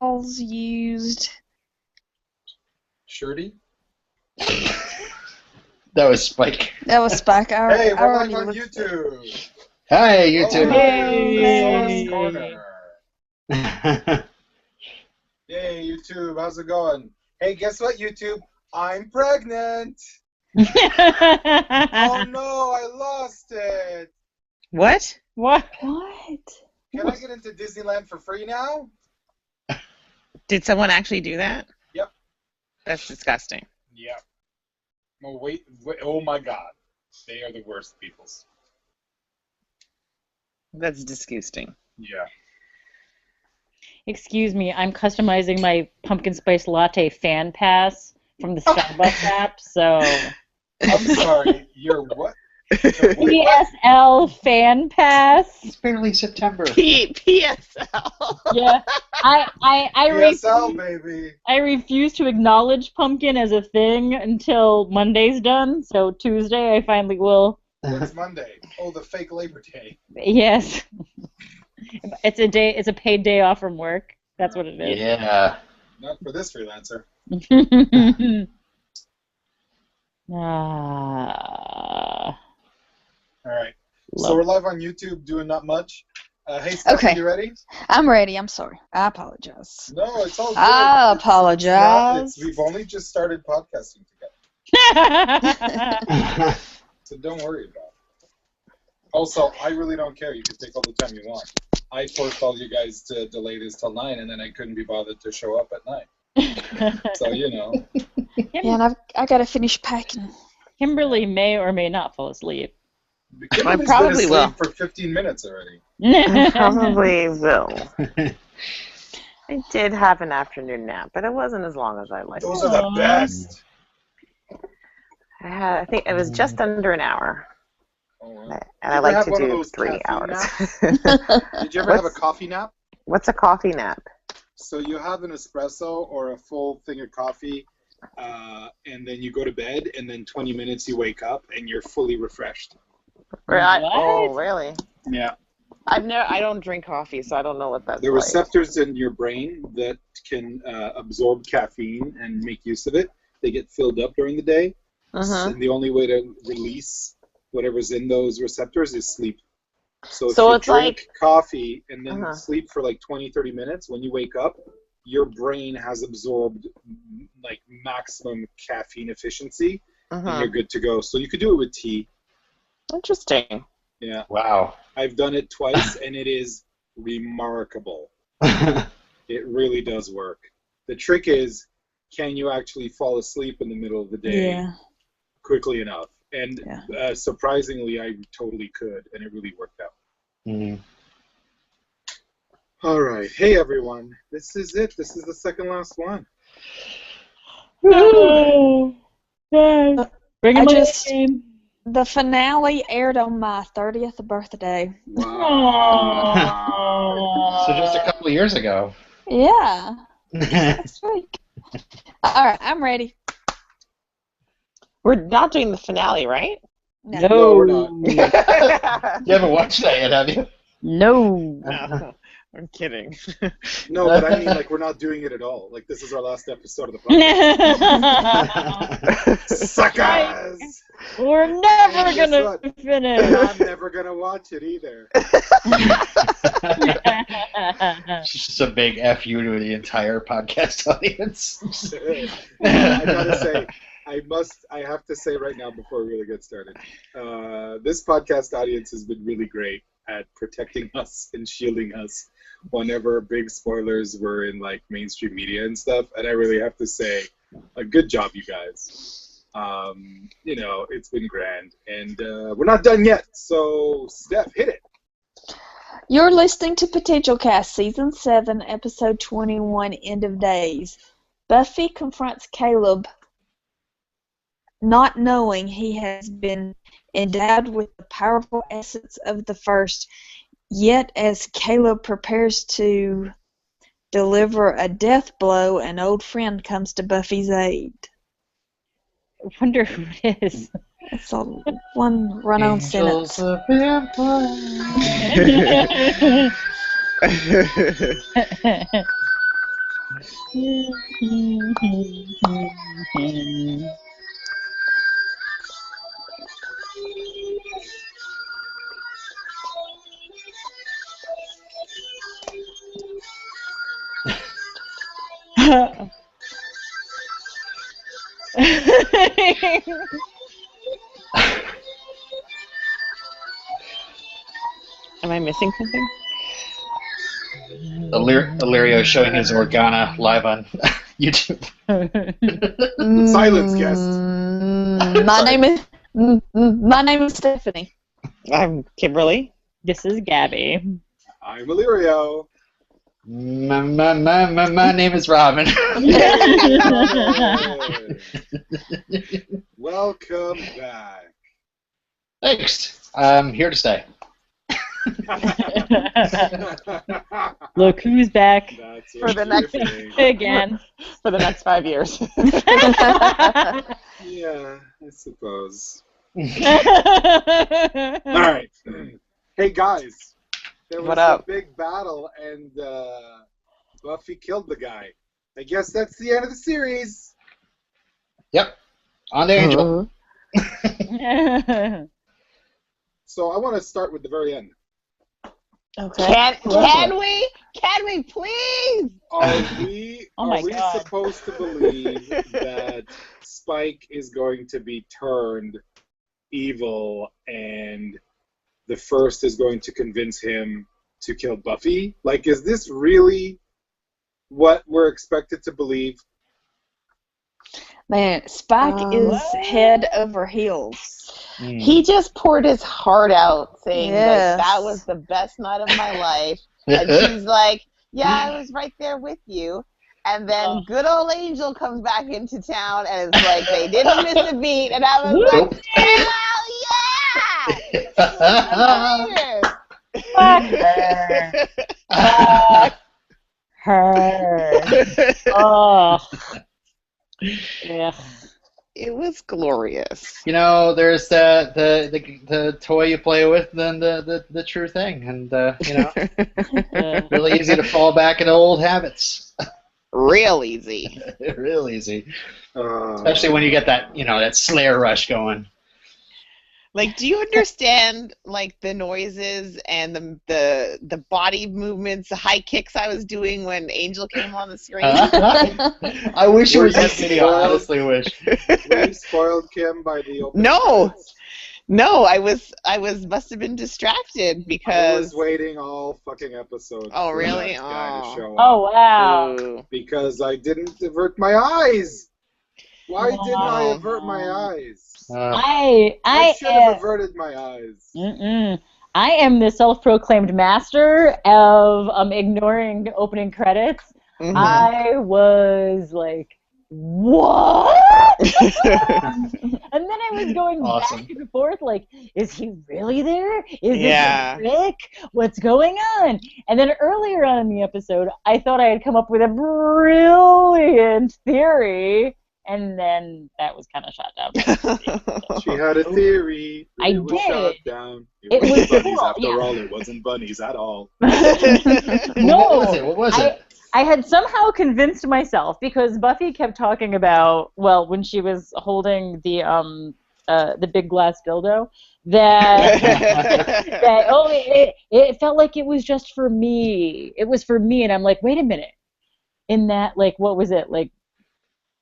y'all's used? Shirty? That was Spike. That was Spike. Hey, we're live on YouTube. Hi, YouTube. Hey. Corner. Yay, YouTube. How's it going? Hey, guess what, YouTube? I'm pregnant. Oh no, I lost it. What? What? Can I get into Disneyland for free now? Did someone actually do that? Yep. That's disgusting. Yep. Oh, wait. Oh my God. They are the worst peoples. That's disgusting. Yeah. Excuse me, I'm customizing my pumpkin spice latte fan pass from the Starbucks app, so... I'm sorry, you're what? PSL fan pass. It's barely September. PSL. Yeah, PSL, baby. I refuse to acknowledge pumpkin as a thing until Monday's done. So Tuesday, I finally will. What's Monday? Oh, the fake Labor Day. Yes, it's a day. It's a paid day off from work. That's what it is. Yeah. Not for this freelancer. All right. So we're live on YouTube doing not much. Hey, Steph, Okay. are you ready? I'm ready. I'm sorry. I apologize. No, it's all good. I It's apologize. we've only just started podcasting together, so don't worry about it. Also, I really don't care. You can take all the time you want. I forced all you guys to delay this till 9, and then I couldn't be bothered to show up at 9. So, you know. Yeah, and I gotta finish packing. Kimberly may or may not fall asleep. Kimberly's probably been will. asleep for 15 minutes already. I probably will. I did have an afternoon nap, but it wasn't as long as I liked. Those are the best. I think it was just under an hour. Oh, wow. And Did I you like have to one of do those 3 caffeine hours. Did you ever have a coffee nap? What's a coffee nap? So you have an espresso or a full thing of coffee, and then you go to bed, and then 20 minutes you wake up, and you're fully refreshed. Oh, really? Yeah. I don't drink coffee, so I don't know what that's The like. receptors in your brain that can absorb caffeine and make use of it, they get filled up during the day. And the only way to release whatever's in those receptors is sleep. So if you drink coffee and then sleep for like 20, 30 minutes, when you wake up, your brain has absorbed like maximum caffeine efficiency, and you're good to go. So you could do it with tea. Interesting. Yeah. Wow. I've done it twice, and it is remarkable. It really does work. The trick is, can you actually fall asleep in the middle of the day quickly enough? And surprisingly, I totally could, and it really worked out. Mm-hmm. All right. Hey, everyone. This is it. This is the second last one. The finale aired on my 30th birthday. Wow. So just a couple of years ago. Yeah. Next week. All right, I'm ready. We're not doing the finale, right? No, we're not. You haven't watched that yet, have you? No. I'm kidding. No, but I mean, like, we're not doing it at all. Like, this is our last episode of the podcast. Suckers! We're never gonna finish. And I'm never gonna watch it either. It's just a big F you to the entire podcast audience. I gotta say, I have to say right now before we really get started, this podcast audience has been really great at protecting us and shielding us whenever big spoilers were in like mainstream media and stuff, and I really have to say, a good job, you guys. You know, it's been grand, and we're not done yet, so Steph, hit it. You're listening to PotentialCast, Season 7, Episode 21, End of Days. Buffy confronts Caleb, not knowing he has been endowed with the powerful essence of the First, yet as Caleb prepares to deliver a death blow, an old friend comes to Buffy's aid. I wonder who it is. It's a one run-on sentence. Am I missing something? Illyrio showing his Organa live on YouTube. Silence, guest. My name is Stephanie. I'm Kimberly. This is Gabby. I'm Illyrio. My name is Robin. Welcome back. Thanks. I'm here to stay. Look who's back That's For what the you're next- saying. again. For the next 5 years. Yeah, I suppose. All All right. Hey, guys. There was What up? a big battle, and Buffy killed the guy. I guess that's the end of the series. Yep. On the Angel. So I want to start with the very end. Can we? Can we please? Are we, Oh my are we God. supposed to believe that Spike is going to be turned evil and the First is going to convince him to kill Buffy? Like, is this really what we're expected to believe? Man, Spike is head over heels. He just poured his heart out saying Yes. like that was the best night of my life. And she's like, yeah, I was right there with you. And then good old Angel comes back into town and it's like they didn't miss a beat. And I was Nope. like, hell yeah! Her. Oh. Yeah. It was glorious. You know, there's the toy you play with, then the true thing, and you know, really easy to fall back into old habits. Real easy. Real easy, especially when you get that that Slayer rush going. Like, do you understand like the noises and the body movements, the high kicks I was doing when Angel came on the screen? I wish it was that video. I honestly wish. Were you spoiled, Kim, by the opening No. credits? No, I must have been distracted I because. was waiting all fucking episode Oh, for really? that guy to show up. Oh wow. Ooh. Because I didn't avert my eyes. Why didn't I Wow. avert my eyes? I should have averted my eyes. I am the self-proclaimed master of ignoring opening credits. Mhm. I was like, what? And then I was going Awesome. back and forth, like, is he really there? Is Yeah. this a trick? What's going on? And then earlier on in the episode, I thought I had come up with a brilliant theory, and then that was kind of shot down. She had a theory. I It was did. shot down. It wasn't was bunnies cool, after yeah. all. It wasn't bunnies at all. No, What was it? I had somehow convinced myself because Buffy kept talking about, well, when she was holding the big glass dildo, that it felt like it was just for me. It was for me, and I'm like, wait a minute. In that, like, what was it, like,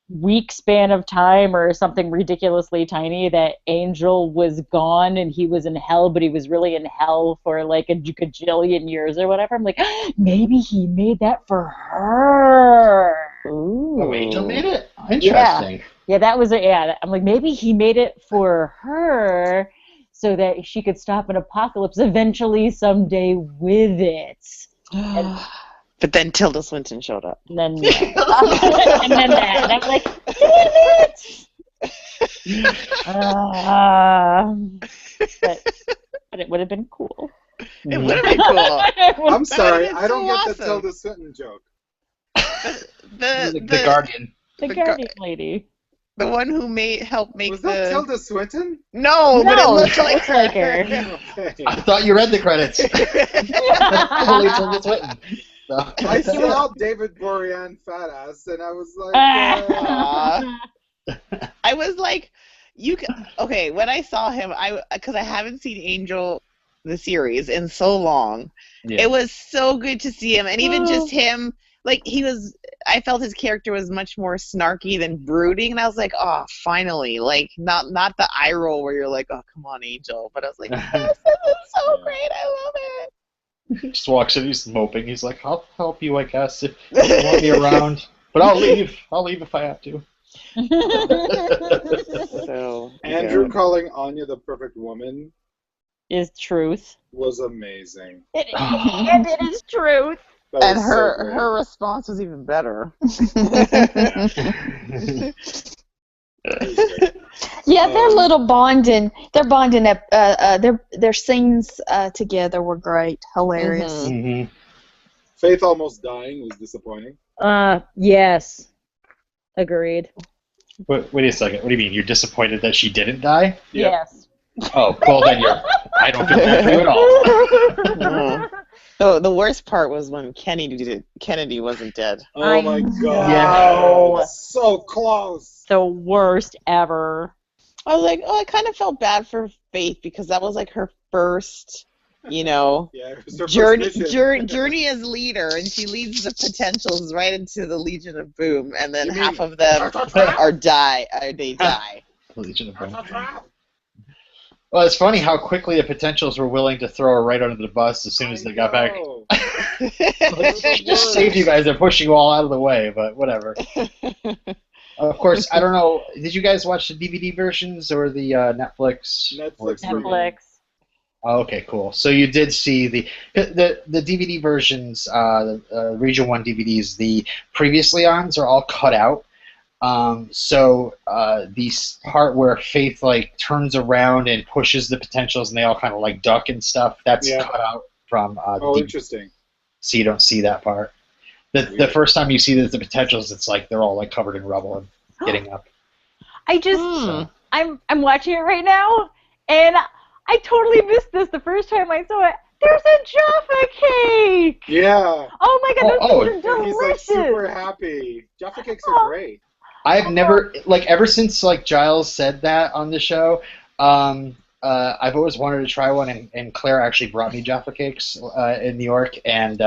week span of time or something ridiculously tiny, that Angel was gone and he was in hell, but he was really in hell for like a gajillion years or whatever. I'm like, maybe he made that for her. Ooh. Oh, Angel made it? Interesting. Yeah, that was I'm like, maybe he made it for her so that she could stop an apocalypse eventually someday with it. But then Tilda Swinton showed up. And then and then that. And I'm like, damn it! But it would have been cool. It would have been cool. I'm sorry, been I don't so get the awesome. Tilda Swinton joke. The Guardian. The the Guardian lady. The one who helped make Was the. that Tilda Swinton? No, but it looks like looks like her. Okay. I thought you read the credits. That's totally Tilda Swinton. I saw David Borean fat ass, and I was like, I was like, okay, when I saw him, because I haven't seen Angel the series in so long. Yeah. It was so good to see him, and even just him, like I felt his character was much more snarky than brooding, and I was like, oh, finally, like not the eye roll where you're like, oh, come on, Angel, but I was like, yes, this is so great, I love it. He just walks in, he's moping. He's like, I'll help you, I guess, if you want me around. But I'll leave. I'll leave if I have to. So, Andrew calling Anya the perfect woman is truth. was amazing. And it is truth. That and was so great. her response was even better. Yeah, their little bonding, their bonding up, their scenes together were great, hilarious. Mm-hmm. Faith almost dying was disappointing. Yes, agreed. Wait a second. What do you mean? You're disappointed that she didn't die? Yep. Yes. Oh, well then I don't feel bad for you at all. No. The worst part was when Kennedy wasn't dead. Oh my god. Yeah. So close. The worst ever. I was like, oh, I kind of felt bad for Faith because that was like her first, Yeah, it was her first mission. journey as leader, and she leads the potentials right into the Legion of Boom, and then You half mean- of them they die. Legion of Boom. Well, it's funny how quickly the potentials were willing to throw her right under the bus as soon as they got back. She just saved you guys. They're pushing you all out of the way, but whatever. Of course, I don't know. Did you guys watch the DVD versions or the Netflix? Netflix. Oh, okay, cool. So you did see the DVD versions, the Region 1 DVDs, the previously ons are all cut out. So the part where Faith like turns around and pushes the potentials and they all kind of like duck and stuff, that's cut out from the DVD. Interesting. So you don't see that part. The first time you see the potentials, it's like they're all like covered in rubble and getting up. I'm watching it right now, and I totally missed this the first time I saw it. There's a Jaffa cake! Yeah. Oh my god, those things are He's like delicious! super happy. Jaffa cakes are great. I've never, like, ever since like Giles said that on the show, I've always wanted to try one, and Claire actually brought me Jaffa cakes in New York, and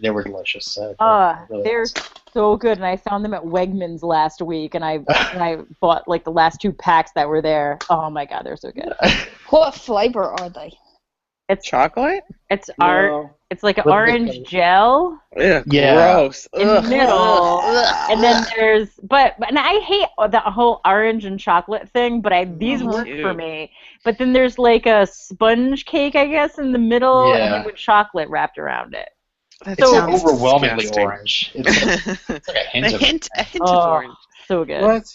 they were delicious. They're so good, and I found them at Wegmans last week, and I bought like the last 2 packs that were there. Oh my god, they're so good. What flavor are they? It's chocolate. It's No. It's like an orange gel. Ugh, Yeah. gross. In the middle, Ugh. and then there's and I hate the whole orange and chocolate thing, but these work for me. But then there's like a sponge cake, I guess, in the middle, and then with chocolate wrapped around it. That It's sounds overwhelmingly disgusting. orange. It's like a hint of a hint of orange. So good. What?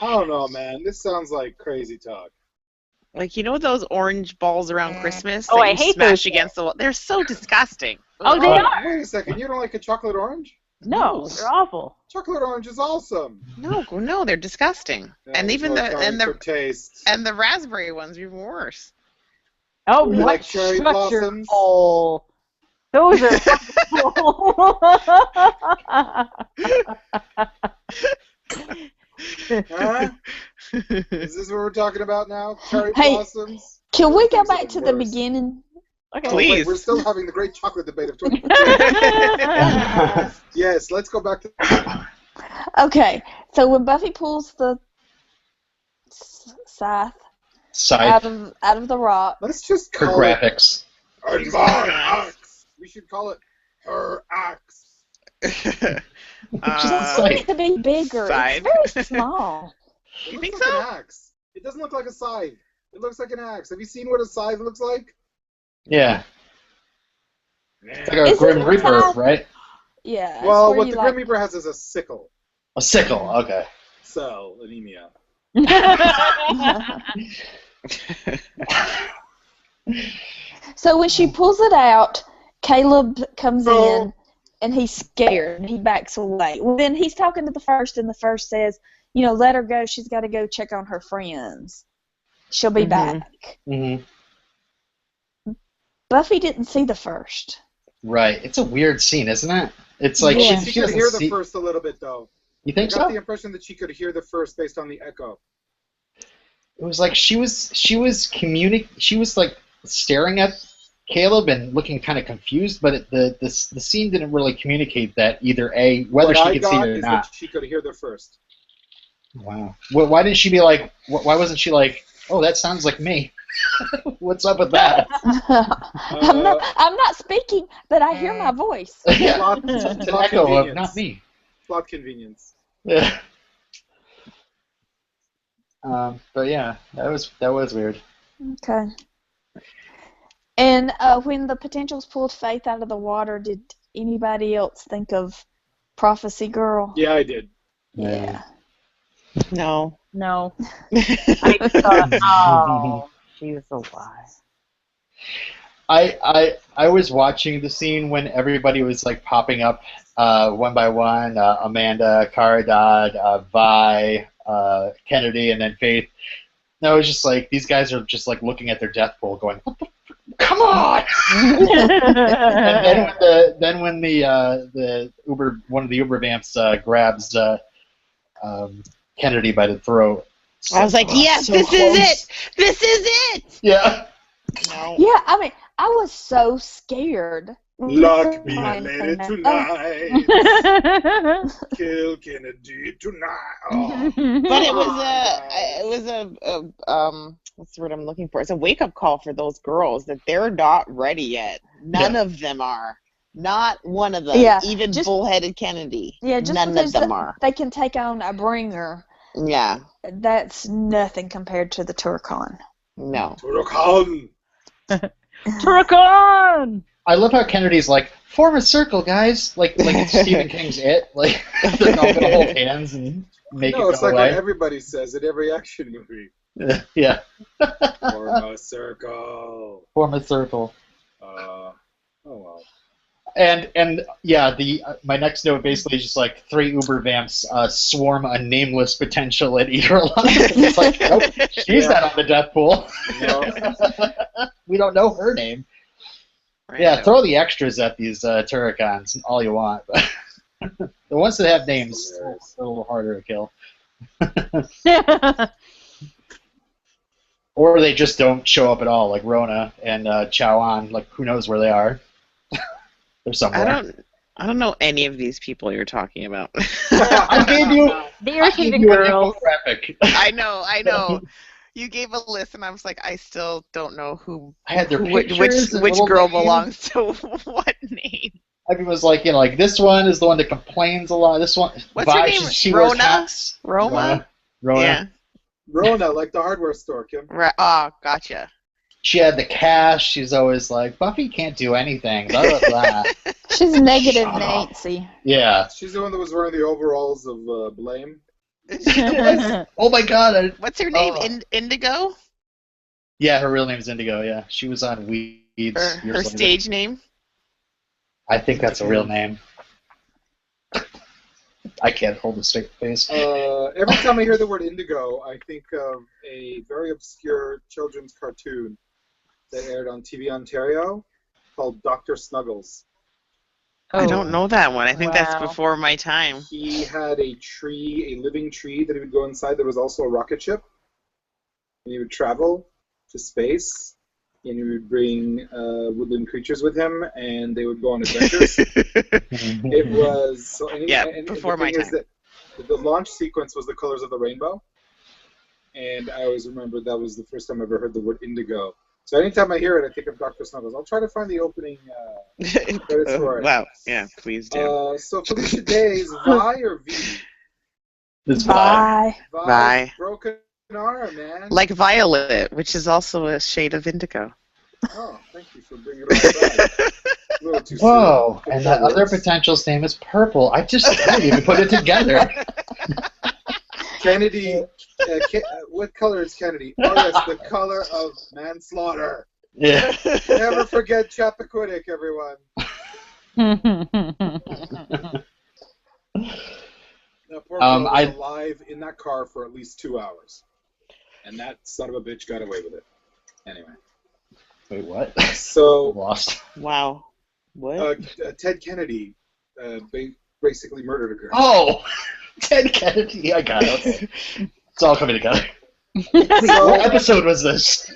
I don't know, man. This sounds like crazy talk. Like, you know those orange balls around Christmas Oh, that I you hate smash those. against the wall? They're so disgusting. Oh, they are. Wait a second. You don't like a chocolate orange? No, they're awful. Chocolate orange is awesome. No, they're disgusting. Yeah, And there's even no time for taste. and the raspberry ones are even worse. Oh, You what? like cherry Shut your blossoms? hole. Those are Huh? Is this what we're talking about now? Cherry Hey, blossoms? Can we go Those are back the to the worst. beginning? Okay. Oh, wait, Please. we're still having the great chocolate debate of 20. Yes, let's go back to. Okay, so when Buffy pulls the scythe scythe out of the rock, Let's just for call it graphics. my axe. We should call it her axe. it needs to be bigger. Scythe. It's very small. It You looks think like so? an axe. It doesn't look like a scythe. It looks like an axe. Have you seen what a scythe looks like? Yeah. It's like a Isn't Grim it Reaper, scythe? right? Yeah. it's Well, where what you the like- Grim Reaper has is a sickle. A sickle, okay. Cell anemia. So when she pulls it out, Caleb comes Oh. in and he's scared and he backs away. Well, then he's talking to the first, and the first says, let her go. She's got to go check on her friends. She'll be back. Mm-hmm. Buffy didn't see the first. Right. It's a weird scene, isn't it? It's like Yeah. She she could doesn't hear the see. first a little bit, though. You I think got so? the impression that she could hear the first based on the echo. It was like she was like staring at Caleb and looking kind of confused, but the scene didn't really communicate that either whether What she I could see got it or is not. that she could hear the first. Wow. Well, why didn't she be like? Why wasn't she like? Oh, that sounds like me. What's up with that? I'm not speaking, but I hear my voice. Yeah, Plot, it's an plot echo of convenience. not me. Plot convenience. Yeah. But yeah, that was weird. Okay. And when the Potentials pulled Faith out of the water, did anybody else think of Prophecy Girl? Yeah, I did. Yeah. No. No. I thought, oh, she's alive. I was watching the scene when everybody was like popping up one by one, Amanda, Caradad, Vi, Kennedy, and then Faith. And I was just like, these guys are just like looking at their death pool, going, "Come on!" And then when the one of the Uber vamps grabs Kennedy by the throat, I was like, yes, so this close. is it. This is it. Yeah. No. Yeah, I mean, I was so scared. Lock me When later came out. tonight. Kill Kennedy tonight. Oh. But it Oh, was a what's the word I'm looking for? It's a wake up call for those girls that they're not ready yet. None of them are. Not one of them. Yeah, Even just- bullheaded Kennedy. Yeah, just None of because them are. they can take on a bringer, Yeah. that's nothing compared to the Turcon. No. Turok-han. Turcon! I love how Kennedy's like, form a circle, guys. Like it's Stephen King's It. Like they're all gonna hold hands and make No, it it's go like away. what everybody says in every action movie. Yeah. Form a circle. Form a circle. Oh well. And yeah, my next note basically is just like 3 Uber vamps swarm a nameless potential and eat her alive. It's like, nope, she's not on the death pool. No. We don't know her name. Yeah, throw the extras at these Turricons all you want, but the ones that have names are a little harder to kill. Or they just don't show up at all, like Rona and Chowan. Like, who knows where they are? They're somewhere. I don't know any of these people you're talking about. I gave you The an irritating girls. infographic. I know. You gave a list, and I was like, I still don't know who. I had their which pictures and which little girl names. belongs to what name? Everyone was like, like this one is the one that complains a lot. This one, What's her name? She wears Rona? hats. Roma? Rona. Yeah. Rona, like the hardware store, Kim. Right. Oh, gotcha. She had the cash. She's always like, Buffy can't do anything. Blah blah blah. She's negative Shut up. Nancy. Yeah. She's the one that was wearing the overalls of blame. Oh my God. What's her name? Oh. Indigo? Yeah, her real name is Indigo. Yeah, she was on Weeds. Or years her later. stage name? I think that's a real name. I can't hold a straight face. Every time I hear the word indigo, I think of a very obscure children's cartoon that aired on TV Ontario called Dr. Snuggles. I don't know that one. I think that's Wow. before my time. He had a tree, a living tree that he would go inside. There was also a rocket ship. And he would travel to space, and he would bring woodland creatures with him, and they would go on adventures. It was so. And before the my thing is time. that the launch sequence was the colors of the rainbow, and I always remember that was the first time I ever heard the word indigo. So anytime I hear it, I think of Dr. Snuggles. I'll try to find the opening credits for it. Wow. Yeah, please do. So Felicia Day is Vi or V? It's Bye. Vi's Vi. broken arm, man. Like Violet, which is also a shade of indigo. Oh, thank you for bringing it all back. A little too Whoa, soon. and that other potential's name is Purple. I didn't even put it together. Kennedy, what color is Kennedy? Oh, yes, the color of manslaughter. Yeah. Never forget Chappaquiddick, everyone. Now, poor girl was alive in that car for at least 2 hours. And that son of a bitch got away with it. Anyway. Wait, what? So, I'm lost. Wow. What? Ted Kennedy basically murdered a girl. Oh, Ted Kennedy. I got it. It's all coming together. So, What episode was this?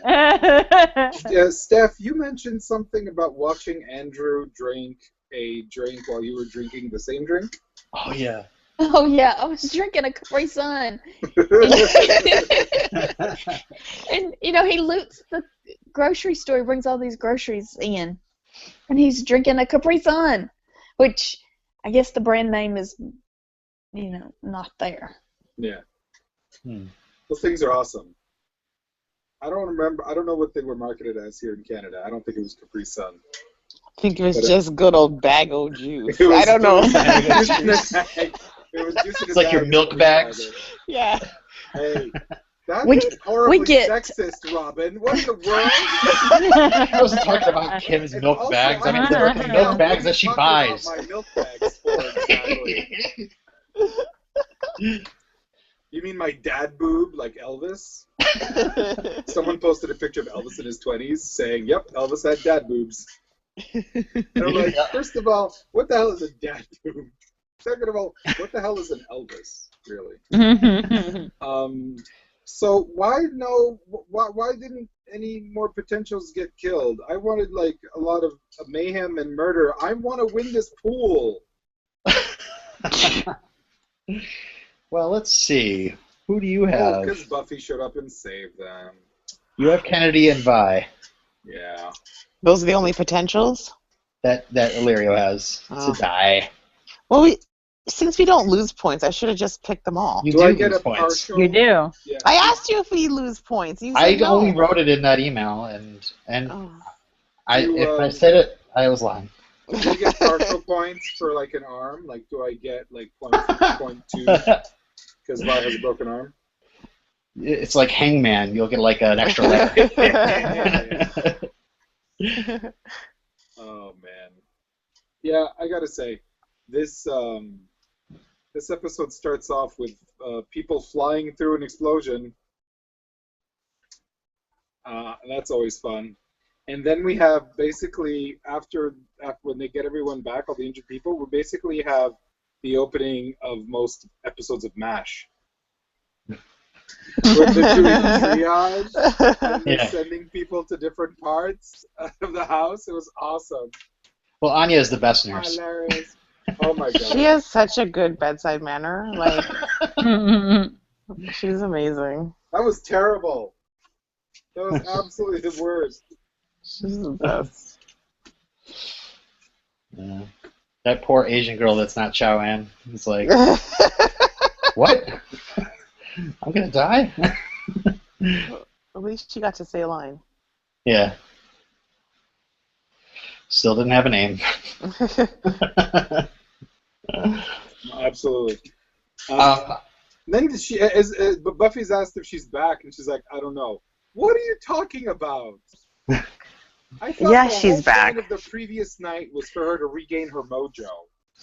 Steph, you mentioned something about watching Andrew drink a drink while you were drinking the same drink. Oh yeah. Oh yeah, I was drinking a Capri Sun, and he loots the grocery store. He brings all these groceries in, and he's drinking a Capri Sun, which I guess the brand name is, not there. Yeah. Those things are awesome. I don't remember. I don't know what they were marketed as here in Canada. I don't think it was Capri Sun. I think it was just good old bag o' juice. It was I don't know. It was juice in a It's like your bag milk and bags. Yeah. Hey, that's We horribly get- sexist, Robin. What in the world? I wasn't talking about Kim's And milk also, bags. I mean, I'm the talking milk about bags what that she are you talking buys. about my milk bags for, exactly? You mean my dad boob, like Elvis? Someone posted a picture of Elvis in his 20s saying, "Yep, Elvis had dad boobs." And I'm like, first of all, what the hell is a dad boob? Second of all, what the hell is an Elvis, really? So why didn't any more potentials get killed? I wanted like a lot of mayhem and murder. I want to win this pool. Well, let's see. Who do you Oh, have? because Buffy showed up and saved them. You have Kennedy and Vi Yeah. Those are the only potentials? that Illyrio has Oh. to die. Well, since we don't lose points, I should have just picked them all. You Do do I get lose a points. partial? You do. Yeah. I asked you if we lose points. You said I no. only wrote it in that email, and Oh. if I said it, I was lying. Do I get partial points for like an arm? Like, do I get like 0.2 because Vi has a broken arm? It's like Hangman. You'll get like an extra letter. Oh man. Yeah, I gotta say, this episode starts off with people flying through an explosion. That's always fun. And then we have basically after when they get everyone back, all the injured people, we basically have the opening of most episodes of MASH. Where they're doing triage and they're sending people to different parts of the house. It was awesome. Well, Anya is the best nurse. Hilarious. Oh my god. She has such a good bedside manner. Like, she's amazing. That was terrible. That was absolutely the worst. She's the best. Yeah. That poor Asian girl that's not Chow Ann. It's like, what? I'm gonna die? At least she got to say a line. Yeah. Still didn't have a name. Absolutely. Um, Then Buffy's asked if she's back, and she's like, I don't know. What are you talking about? I thought Yeah, the she's whole back. point of the previous night was for her to regain her mojo.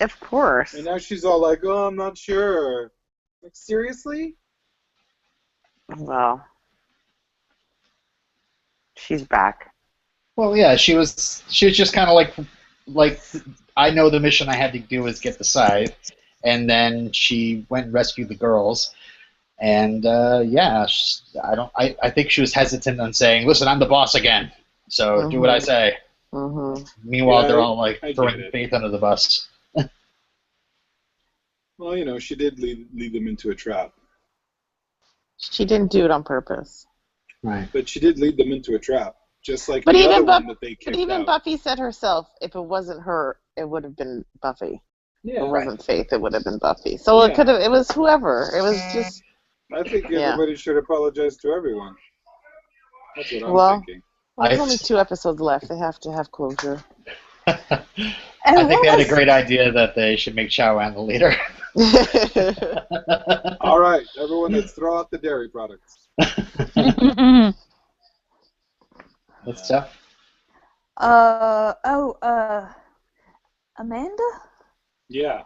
Of course. And now she's all like, oh, I'm not sure. Like, seriously? Well, she's back. well, yeah, she was just kind of like I know the mission I had to do is get the scythe, and then she went and rescued the girls, and I think she was hesitant on saying, listen, I'm the boss again, so do what I say. Mm-hmm. Meanwhile, Yeah, they're all like I get throwing it. Faith under the bus. Well, you know, she did lead them into a trap. She didn't do it on purpose. Right. But she did lead them into a trap. Just like But the even other Buff- one that they But kicked even out. Buffy said herself, if it wasn't her, it would have been Buffy. Yeah, If it wasn't Faith, it would have been Buffy. So Yeah. it was whoever. It was just, I think Yeah. everybody should apologize to everyone. That's what I'm Well- thinking. well, there's I- only 2 episodes left. They have to have closure. I think they had a great idea that they should make Chow Ann the leader. All right, everyone, let's throw out the dairy products. That's tough. Amanda Yeah.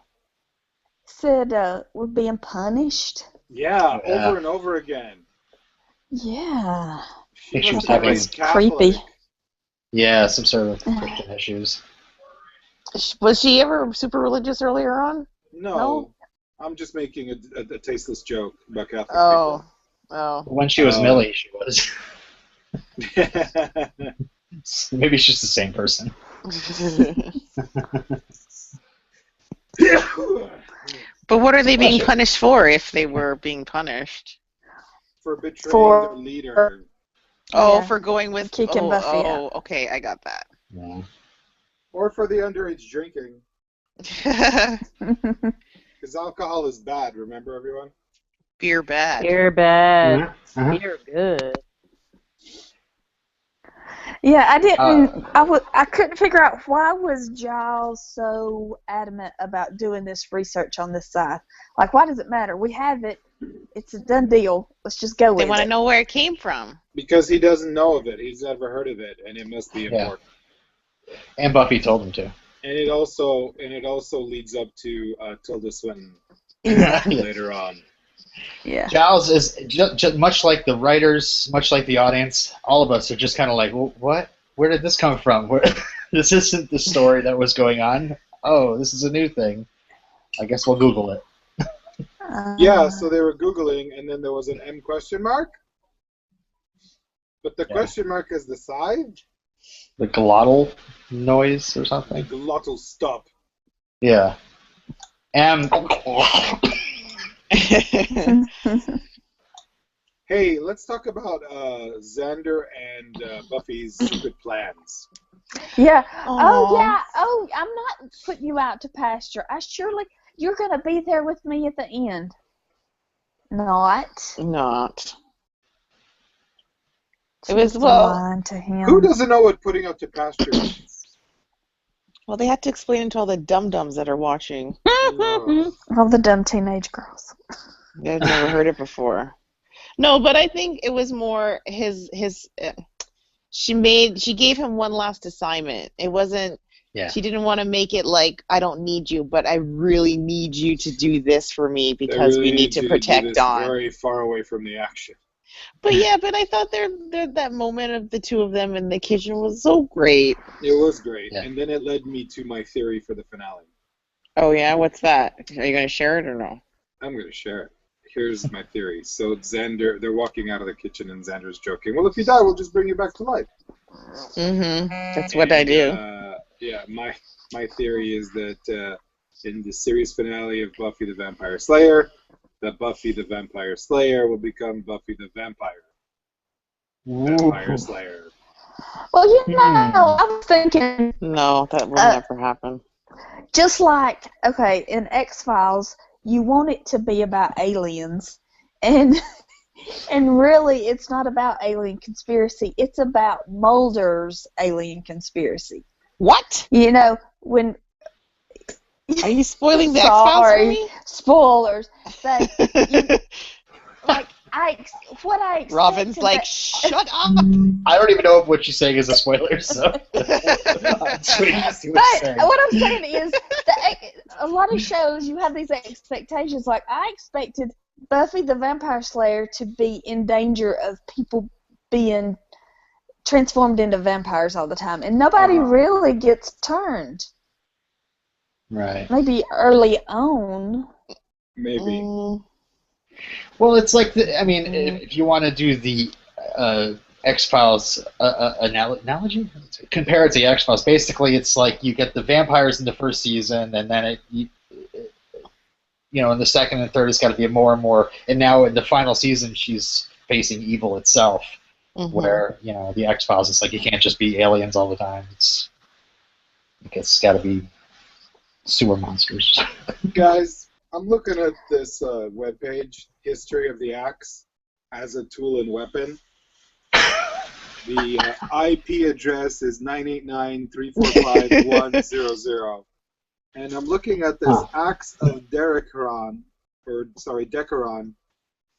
said we're being punished. Yeah, Yeah. over and over again. Yeah. She She must was be having like Catholic. creepy. Yeah, some sort of Christian issues. Was she ever super religious earlier on? No, I'm just making a tasteless joke about Catholic Oh. Oh. When she was Millie, she was. people. Maybe it's just the same person. But what are they being Pleasure. punished for if they were being punished? For betraying For- their leader. Oh, Yeah. for going with Kicking Buffy out. Okay, I got that. Yeah. Or for the underage drinking. Because alcohol is bad, remember everyone? Beer bad. You're bad. Uh-huh. You're good. Yeah, I didn't. I couldn't figure out why was Giles so adamant about doing this research on this side. Like, why does it matter? We have it. It's a done deal. Let's just go They with want to it. know where it came from. Because he doesn't know of it. He's never heard of it, and it must be important. And Buffy told him to. And it also leads up to Tilda Swinton Yeah. later on. Yeah. Giles is just much like the writers, much like the audience. All of us are just kind of like, well, what? Where did this come from? This isn't the story that was going on. Oh, this is a new thing. I guess we'll Google it. Yeah, so they were Googling, and then there was an M question mark. But the question mark is the side. The glottal noise or The something. glottal stop. Yeah. M. Hey, let's talk about Xander and Buffy's secret plans. Yeah. Aw. Oh, yeah. Oh, I'm not putting you out to pasture. You're going to be there with me at the end. Not. Not. It She was, was well, lying to him. Who doesn't know what putting out to pasture means? well, they had to explain it to all the dum-dums that are watching. No. All the dumb teenage girls. They've never heard it before. No, but I think it was more she gave him one last assignment. It wasn't, she didn't want to make it like, I don't need you, but I really need you to do this for me because They really we need to you protect do this Dawn. very far away from the action. But yeah, but I thought that moment of the two of them in the kitchen was so great. It was great. Yeah. And then it led me to my theory for the finale. Oh yeah, what's that? Are you gonna share it or no? I'm going to share it. Here's my theory. So Xander, they're walking out of the kitchen and Xander's joking, well, if you die, we'll just bring you back to life. Mm-hmm. That's what I do. Yeah, my theory is that in the series finale of Buffy the Vampire Slayer, that Buffy the Vampire Slayer will become Buffy the Vampire Slayer. Well, I was thinking, No, that will never happen. just like, okay, in X-Files, you want it to be about aliens, and really it's not about alien conspiracy, it's about Mulder's alien conspiracy. What? You know, when... Are you spoiling the X-Files for me? Spoilers. But, like, what I expected... Robin's like, shut up! I don't even know if what she's saying is a spoiler, so I'm just waiting to see what she's But saying. what I'm saying is, a lot of shows, you have these expectations. Like, I expected Buffy the Vampire Slayer to be in danger of people being transformed into vampires all the time, and nobody really gets turned. Right. Maybe early on. Maybe. Well, it's like, if you want to do the X-Files analogy, compare it to the X-Files. Basically, it's like you get the vampires in the first season, and then in the second and third, it's got to be more and more. And now in the final season, she's facing evil itself, where the X-Files, it's like you can't just be aliens all the time. It's got to be sewer monsters. Guys, I'm looking at this webpage, History of the Axe as a Tool and Weapon. The IP address is 989.345.100. And I'm looking at this Axe of Decaron,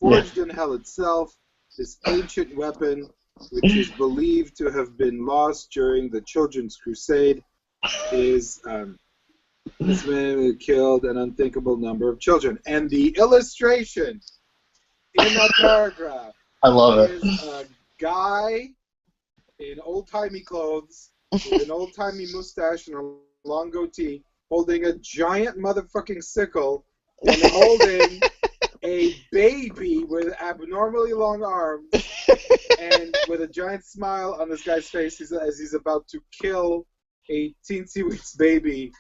forged in hell itself, this ancient weapon, which is believed to have been lost during the Children's Crusade, is... this man killed an unthinkable number of children. And the illustration in that paragraph I love it. is a guy in old-timey clothes with an old-timey mustache and a long goatee, holding a giant motherfucking sickle and holding a baby with abnormally long arms and with a giant smile on this guy's face as he's about to kill a teensy weeks baby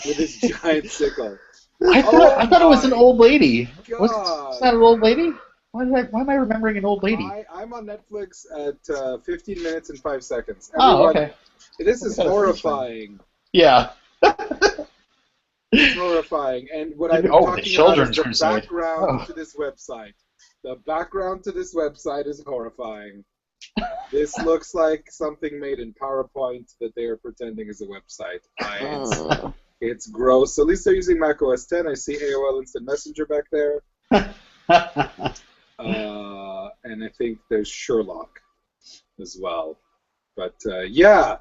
with his giant sickle. I thought it was an old lady. God. Was that an old lady? Why am I remembering an old lady? I'm on Netflix at 15 minutes and 5 seconds. Oh, okay. This is horrifying. Yeah. It's horrifying. And what I've been talking about is the background to this website. The background to this website is horrifying. This looks like something made in PowerPoint that they are pretending is a website. It's gross. At least they're using Mac OS X. I see AOL Instant Messenger back there. And I think there's Sherlock as well. But yeah,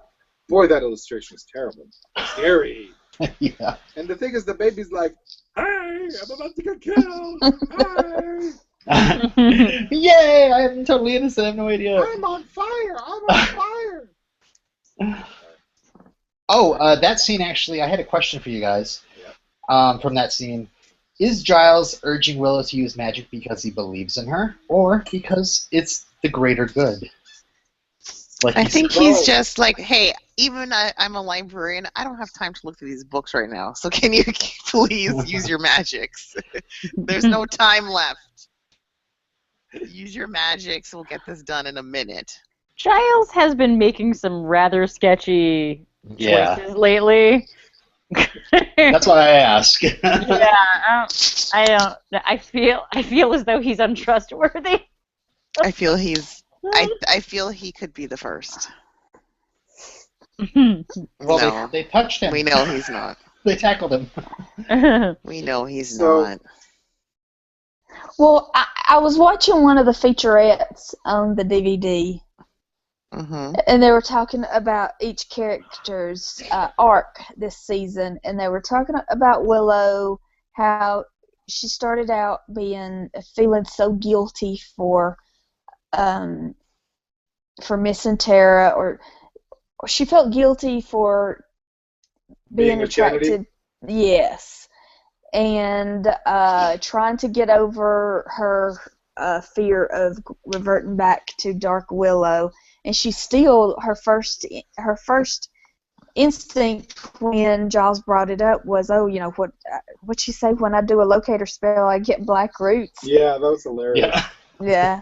boy, that illustration is terrible. Scary. Yeah. And the thing is, the baby's like, "Hey, I'm about to get killed. Hey, yay! I'm totally innocent. I have no idea. I'm on fire. I'm on fire." Oh, that scene actually. I had a question for you guys. From that scene. Is Giles urging Willow to use magic because he believes in her, or because it's the greater good? Like I think he's just like, hey, even I'm a librarian, I don't have time to look through these books right now, so can you please use your magics? There's no time left. Use your magics, we'll get this done in a minute. Giles has been making some rather sketchy choices lately. That's why I ask. Yeah, I don't. I feel as though he's untrustworthy. I feel he could be the first. Well, No. they touched him. We know he's not. They tackled him. We know he's not. Well, I was watching one of the featurettes on the DVD, and they were talking about each character's arc this season, and they were talking about Willow, how she started out feeling so guilty for missing Tara, or she felt guilty for being attracted. Yes. And trying to get over her fear of reverting back to Dark Willow, and she still her first instinct when Giles brought it up was, what'd she say? When I do a locator spell, I get black roots. Yeah, that was hilarious. Yeah.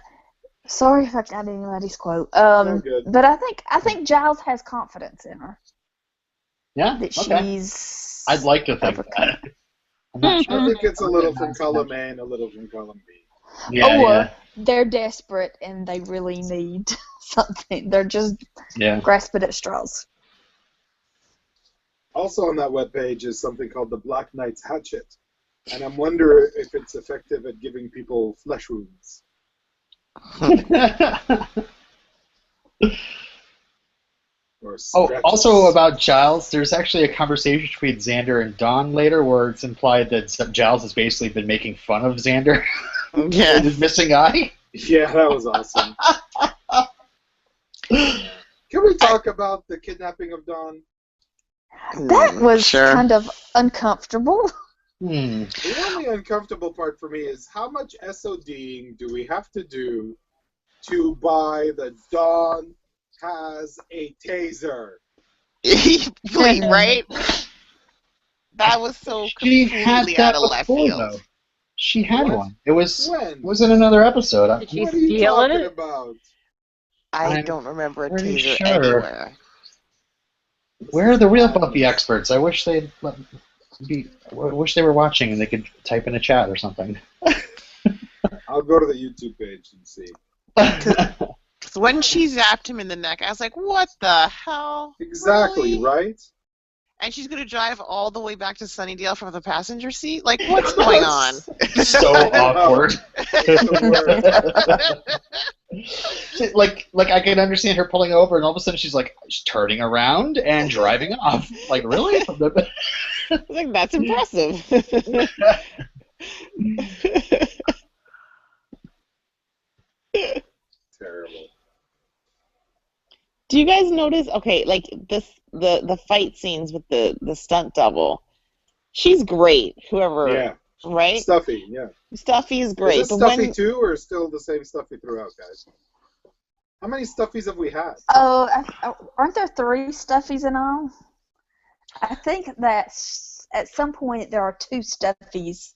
Sorry if I got anybody's quote. No, good. But I think Giles has confidence in her. Yeah. That she's. I'd like to think that. I'm not sure. I think it's a little from column A and a little from column B. Yeah, they're desperate and they really need something. They're just grasping at straws. Also on that webpage is something called the Black Knight's Hatchet. And I'm wondering if it's effective at giving people flesh wounds. Also about Giles, there's actually a conversation between Xander and Dawn later where it's implied that Giles has basically been making fun of Xander with his missing eye. Yeah, that was awesome. Can we talk about the kidnapping of Dawn? That was kind of uncomfortable. The only uncomfortable part for me is how much SODing do we have to do to buy the Dawn has a taser? Right? That was so completely out of left field. Though. She had one. It was in another episode. Did she what are you steal talking it? about? I don't remember a taser sure. anywhere. Where are the real Buffy experts? I wish they'd wish they were watching and they could type in a chat or something. I'll go to the YouTube page and see. Because when she zapped him in the neck, I was like, what the hell? Exactly, Really? right? And she's going to drive all the way back to Sunnydale from the passenger seat? Like, what's going on? So awkward. like I can understand her pulling over, and all of a sudden she's turning around and driving off. Like, really? I was like, that's impressive. Terrible. Do you guys notice? Okay, like the fight scenes with the stunt double. She's great. Whoever, Yeah. right? Stuffy, yeah. Stuffy is great. Is it Stuffy too, or still the same Stuffy throughout, guys? How many Stuffies have we had? Aren't there 3 Stuffies in all? I think that at some point there are 2 Stuffies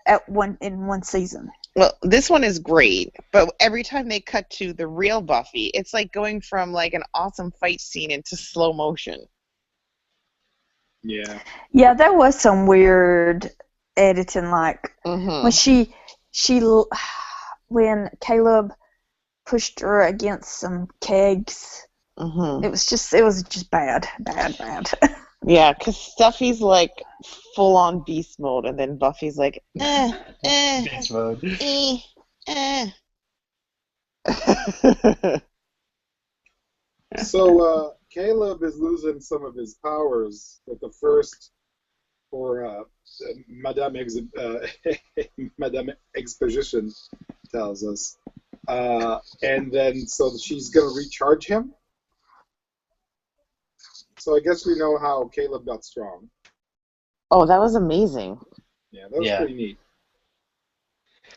at one season. Well, this one is great, but every time they cut to the real Buffy, it's like going from like an awesome fight scene into slow motion. Yeah. Yeah, there was some weird editing, like when Caleb pushed her against some kegs. It was just bad. Yeah, because Stuffy's like full on beast mode, and then Buffy's like, Beast mode. So Caleb is losing some of his powers, but the first, or Madame Exposition tells us, and then so she's gonna recharge him. So I guess we know how Caleb got strong. Oh, that was amazing. Yeah, that was pretty neat.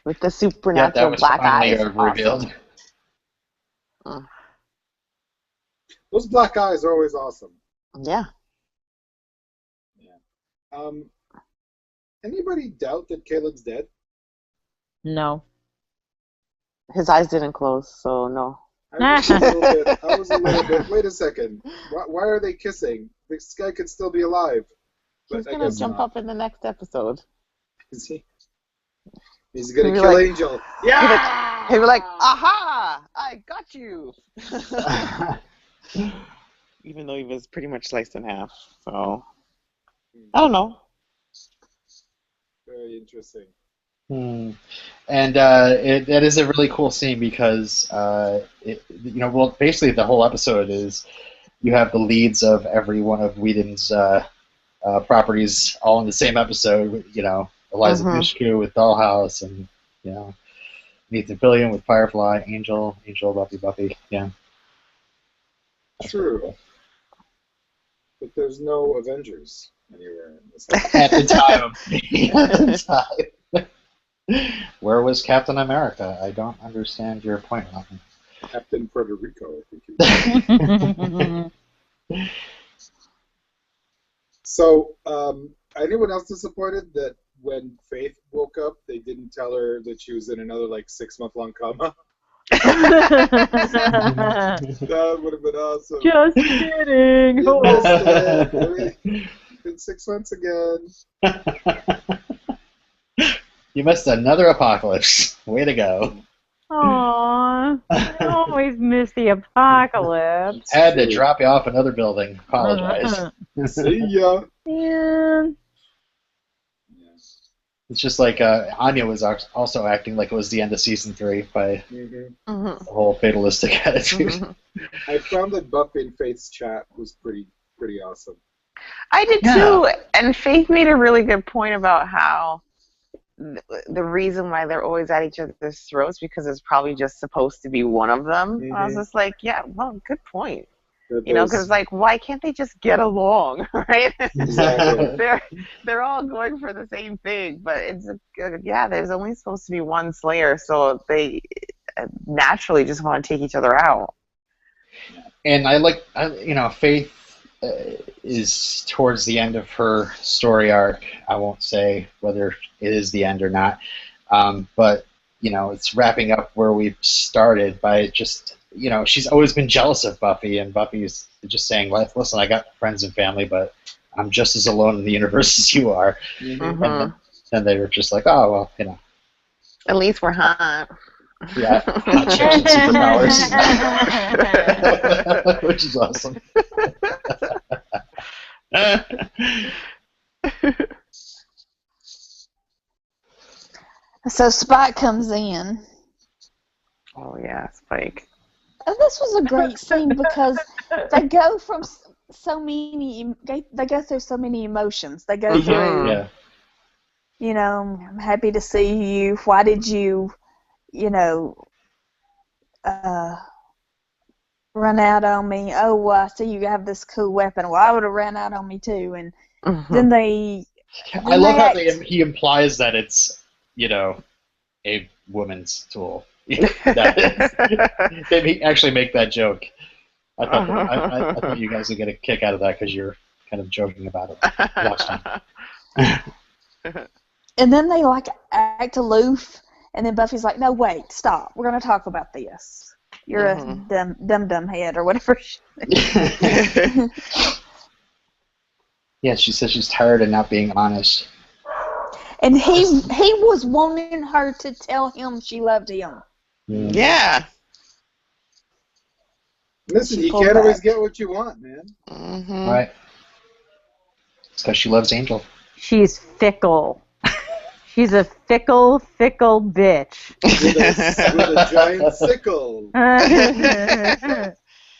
With the supernatural black eyes. Revealed. Awesome. Those black eyes are always awesome. Yeah. Yeah. Anybody doubt that Caleb's dead? No. His eyes didn't close, so no. I was a little bit. Wait a second. Why are they kissing? This guy could still be alive. But He's gonna jump up in the next episode. Is he? He's gonna kill Angel. Yeah. He'll be like, "Aha! I got you." Even though he was pretty much sliced in half. So I don't know. Very interesting. And that is a really cool scene because basically the whole episode is you have the leads of every one of Whedon's properties all in the same episode. Eliza Dushku with Dollhouse, and Nathan Fillion with Firefly, Angel, Buffy. Yeah. True. But there's no Avengers anywhere in this. At the time. Where was Captain America? I don't understand your point, Robin. Captain Puerto Rico, I think. So, anyone else disappointed that when Faith woke up, they didn't tell her that she was in another 6-month-long coma? That would have been awesome. Just kidding. You missed it. Been 6 months again. You missed another apocalypse. Way to go. Aww. I always miss the apocalypse. Had to drop you off another building. Apologize. See ya. Yeah. It's just like Anya was also acting like it was the end of season 3 by the whole fatalistic attitude. I found that Buffy and Faith's chat was pretty awesome. I did too, and Faith made a really good point about how the reason why they're always at each other's throats because it's probably just supposed to be one of them. I was just like, yeah, well, good point. Because why can't they just get along, right? Exactly. they're all going for the same thing, but there's only supposed to be one Slayer, so they naturally just want to take each other out. And Faith is towards the end of her story arc. I won't say whether it is the end or not, but it's wrapping up where we started by just. She's always been jealous of Buffy, and Buffy's just saying, listen, I got friends and family, but I'm just as alone in the universe as you are. And then they were just like, oh, well, At least we're hot. Yeah, hot chicks with superpowers. Which is awesome. So Spike comes in. Oh, yeah, Spike. And this was a great scene because they go from so many. They go through so many emotions. They go through. I'm happy to see you. Why did you? run out on me. Oh, so you have this cool weapon. Well, I would have ran out on me too. And then they. I love how he implies that it's, a woman's tool. They actually make that joke. I thought you guys would get a kick out of that because you're kind of joking about it. That's fun. And then they act aloof, and then Buffy's like, "No, wait, stop. We're going to talk about this. You're a dumb head or whatever." Yeah, she says she's tired of not being honest. And he was wanting her to tell him she loved him. Yeah. Listen, you can't always get what you want, man. Right. It's because she loves Angel. She's fickle. She's a fickle bitch. With a giant sickle.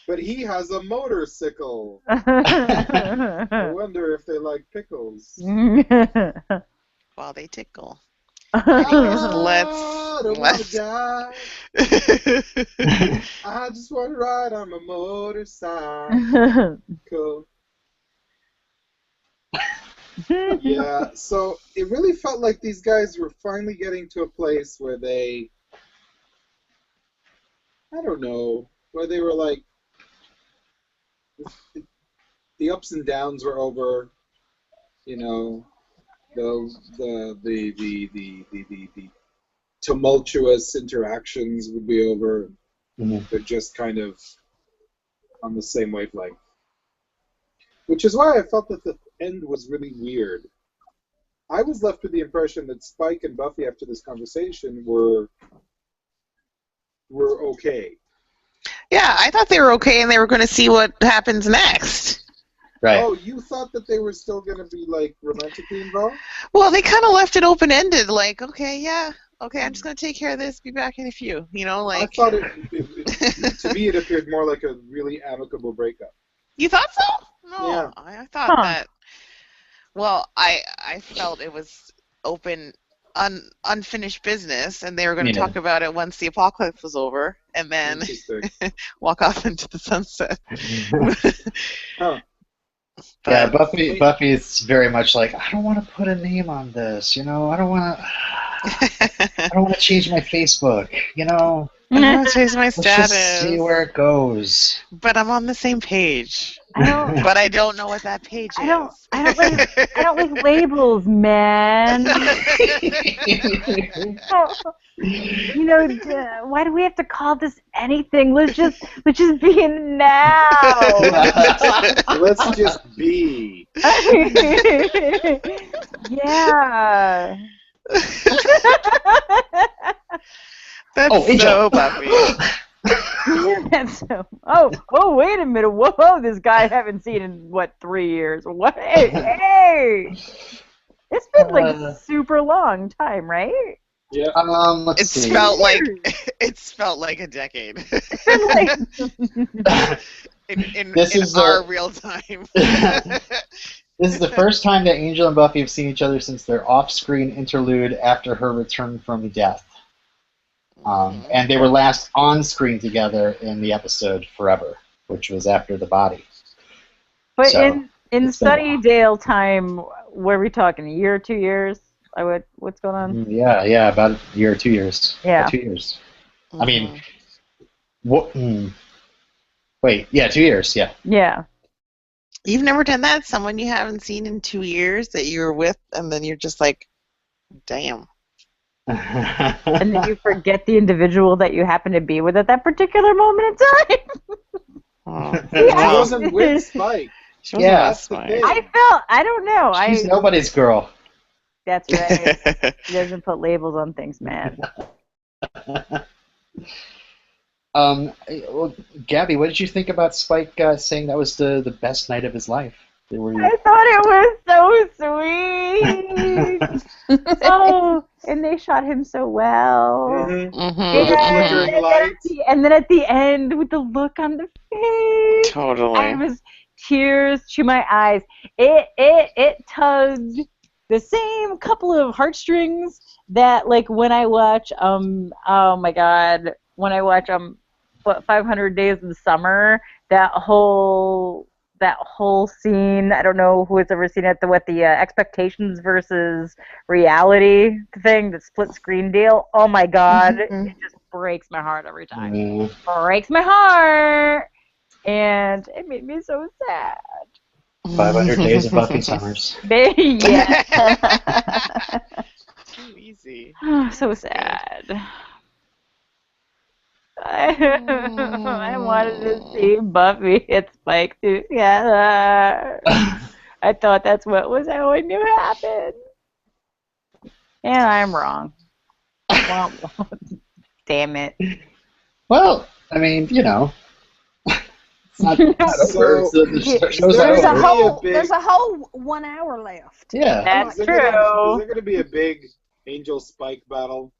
But he has a motorcycle. I wonder if they like pickles. While they tickle. Let's. Die. I just want to ride on my motorcycle. Yeah, so it really felt like these guys were finally getting to a place where they, I don't know, where they were like, the ups and downs were over, the tumultuous interactions would be over. They're just kind of on the same wavelength. Which is why I felt that the end was really weird. I was left with the impression that Spike and Buffy after this conversation were okay. Yeah, I thought they were okay and they were going to see what happens next. Right. Oh, you thought that they were still going to be, romantically involved? Well, they kind of left it open-ended, okay, I'm just going to take care of this, be back in a few, I thought to me it appeared more like a really amicable breakup. You thought so? No, Yeah. I thought that, well, I felt it was open, unfinished business, and they were going to talk about it once the apocalypse was over, and then walk off into the sunset. Huh. Yeah, Buffy is very much like, I don't want to put a name on this, I don't want to change my Facebook, I don't want to change my status. Let's just see where it goes. But I'm on the same page. But I don't know what that page is. I don't like labels, man. Why do we have to call this anything? Let's just be in now. Let's just be. Yeah. That's so Buffy. That's so. Oh, wait a minute. Whoa, this guy I haven't seen in 3 years. What? Hey. It's been super long time, right? Yeah. Let's see. It felt like a decade. in our real time. This is the first time that Angel and Buffy have seen each other since their off-screen interlude after her return from death. And they were last on-screen together in the episode Forever, which was after the body. But so, in Sunnydale time, what are we talking, a year or 2 years? What's going on? Yeah, about a year or 2 years. Yeah. 2 years. I mean, wait, 2 years, yeah. Yeah. You've never done that? Someone you haven't seen in 2 years that you were with, and then you're just like, damn. And then you forget the individual that you happen to be with at that particular moment in time. She wasn't with Spike. She wasn't with Spike. I don't know. She's nobody's girl. That's right. She doesn't put labels on things, man. Well, Gabby, what did you think about Spike saying that was the best night of his life? I thought it was so sweet. And they shot him so well. And then at the end, with the look on the face, totally. I was tears to my eyes. It tugged the same couple of heartstrings that, when I watch when I watch what, 500 Days of Summer, that whole scene. I don't know who has ever seen it. The expectations versus reality thing, the split screen deal. Oh my God, it just breaks my heart every time. Breaks my heart, and it made me so sad. 500 Days of Buffy Summers. Yeah. Too easy. So sad. I wanted to see Buffy and Spike together. I thought that's what was going to happen. And I'm wrong. Damn it. Well, I mean, you know, it's not over. The show's not over. There's a whole 1 hour left. Yeah. That's true. Is there going to be a big Angel Spike battle?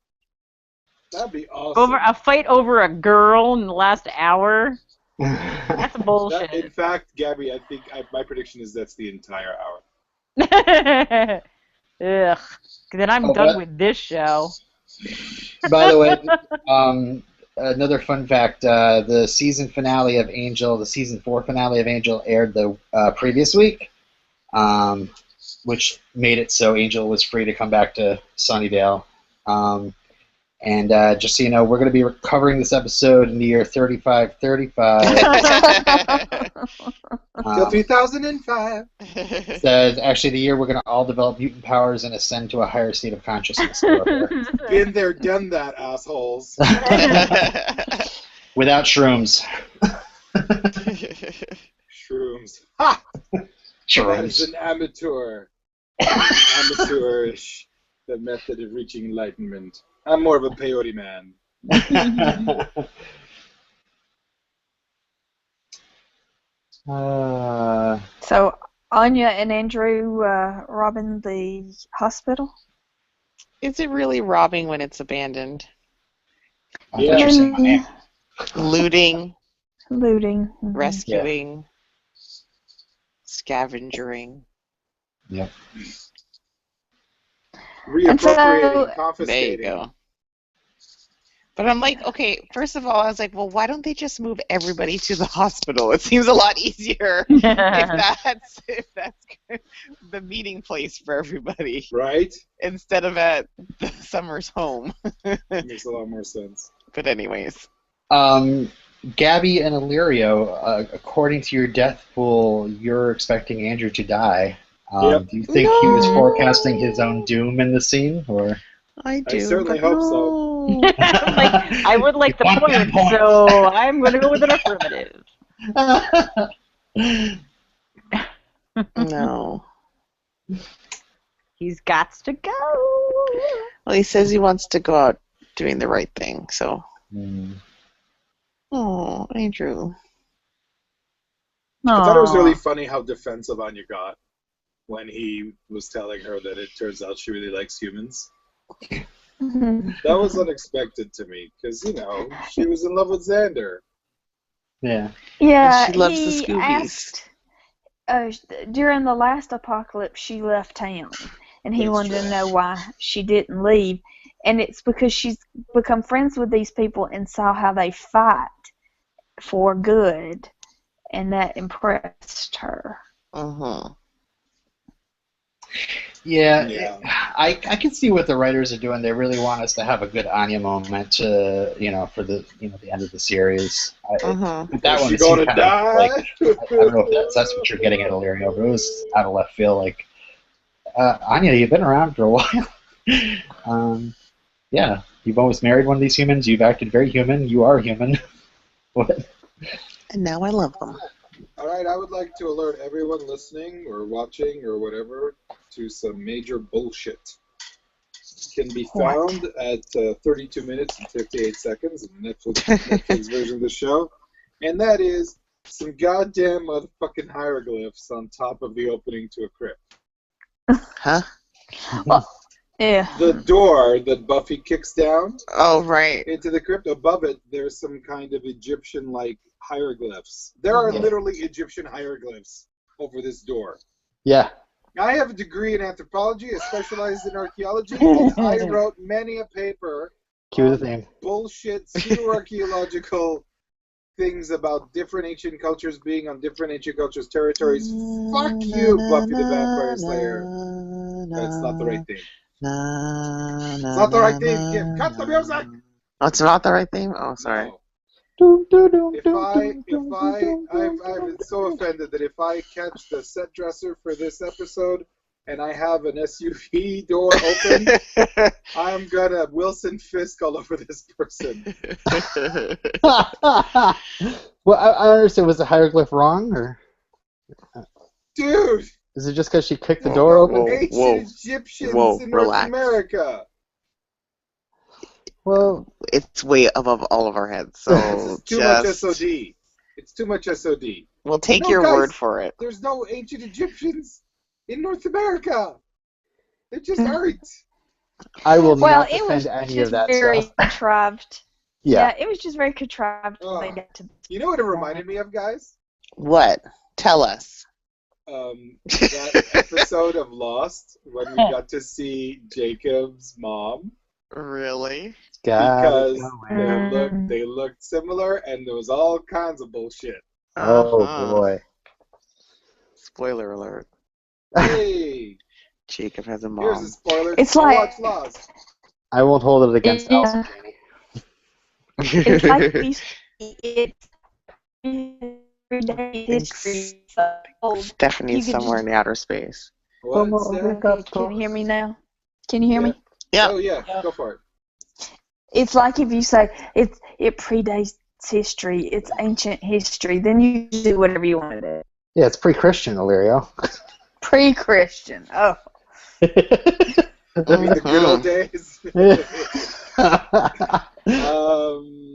That'd be awesome. Over a fight over a girl in the last hour? That's bullshit. In fact, Gabby, I think my prediction is that's the entire hour. Ugh. Then I'm done with this show. By the way, another fun fact, the season finale of Angel, the season 4 finale of Angel aired the previous week, which made it so Angel was free to come back to Sunnydale. And just so you know, we're going to be covering this episode in the year 3535. Till 2005. Says, actually, the year we're going to all develop mutant powers and ascend to a higher state of consciousness. Been there, done that, assholes. Without shrooms. Shrooms. Ha! Shrooms. That is an amateur. Amateurish. The method of reaching enlightenment. I'm more of a peyote man. So Anya and Andrew robbing the hospital? Is it really robbing when it's abandoned? I thought you were saying my name. Looting, Rescuing. scavengering. Yep. Reappropriating, confiscating. There you go. But I'm like, okay, first of all, I was like, well, why don't they just move everybody to the hospital? It seems a lot easier if that's the meeting place for everybody. Right? Instead of at the Summers home. Makes a lot more sense. But anyways. Gabby and Illyrio, according to your death pool, you're expecting Andrew to die. Yep. Do you think he was forecasting his own doom in the scene, or? I do. I certainly hope so. I would like the point, so I'm going to go with an affirmative. No. He's got to go. Well, he says he wants to go out doing the right thing, so. Oh, Andrew. I thought it was really funny how defensive Anya got when he was telling her that it turns out she really likes humans. That was unexpected to me, because, you know, she was in love with Xander. Yeah. Yeah, And she loves the he Scoobies. asked, during the last apocalypse, she left town, and he That's wanted true. to know why she didn't leave. And it's because she's become friends with these people and saw how they fight for good, and that impressed her. Yeah. I can see what the writers are doing. They really want us to have a good Anya moment to, for the the end of the series. That one Is she seemed gonna kind die? of like, I don't know if that's what you're getting at, Illyrio, but it was out of left field. Like, Anya, you've been around for a while. Yeah, you've always married one of these humans. You've acted very human. You are human. What? And now I love them. All right, I would like to alert everyone listening or watching or whatever to some major bullshit. Can be found at 32 minutes and 58 seconds in the Netflix version of the show. And that is some goddamn motherfucking hieroglyphs on top of the opening to a crypt. Huh? Well, yeah. The door that Buffy kicks down Oh, right. into the crypt, above it, there's some kind of Egyptian-like hieroglyphs. There are literally Egyptian hieroglyphs over this door. Yeah. I have a degree in anthropology. I specialize in archaeology, and I wrote many a paper Cue the on theme. bullshit pseudo-archaeological things about different ancient cultures being on different ancient cultures' territories. Fuck you, Buffy the Vampire Slayer. That's not the right theme. It's not the right theme, Kim. Cut the music! Oh, it's not the right theme? Oh, sorry. No. I'm so offended that if I catch the set dresser for this episode and I have an SUV door open, I'm gonna Wilson Fisk all over this person. Well, I understand. Was the hieroglyph wrong, or Dude! is it just because she kicked the door open? Ancient Egyptians in North America. Well, it's way above all of our heads, so It's too much SOD. It's too much SOD. We'll take No, your guys, word for it. There's no ancient Egyptians in North America. They just aren't. I will Well, not it was defend any just of that very stuff. contrived. Yeah. It was just very contrived when they got to. You know what it reminded me of, guys? What? Tell us. That episode of Lost when we got to see Jacob's mom. Really? Because they looked similar and there was all kinds of bullshit. Oh boy. Spoiler alert. Hey, Jacob has a mom. here's a spoiler. It's Go like- watch Lost. I won't hold it against Elsa, Jamie. It's like these. It's everyday history. Stephanie's somewhere in the outer space. What's that? Can you hear me now? Can you hear me? Yeah. Oh yeah, go for it. It's like if you say it predates history, it's ancient history, then you do whatever you want to do. Yeah, it's pre-Christian, Illyrio. Pre-Christian. Oh. I mean the good old days.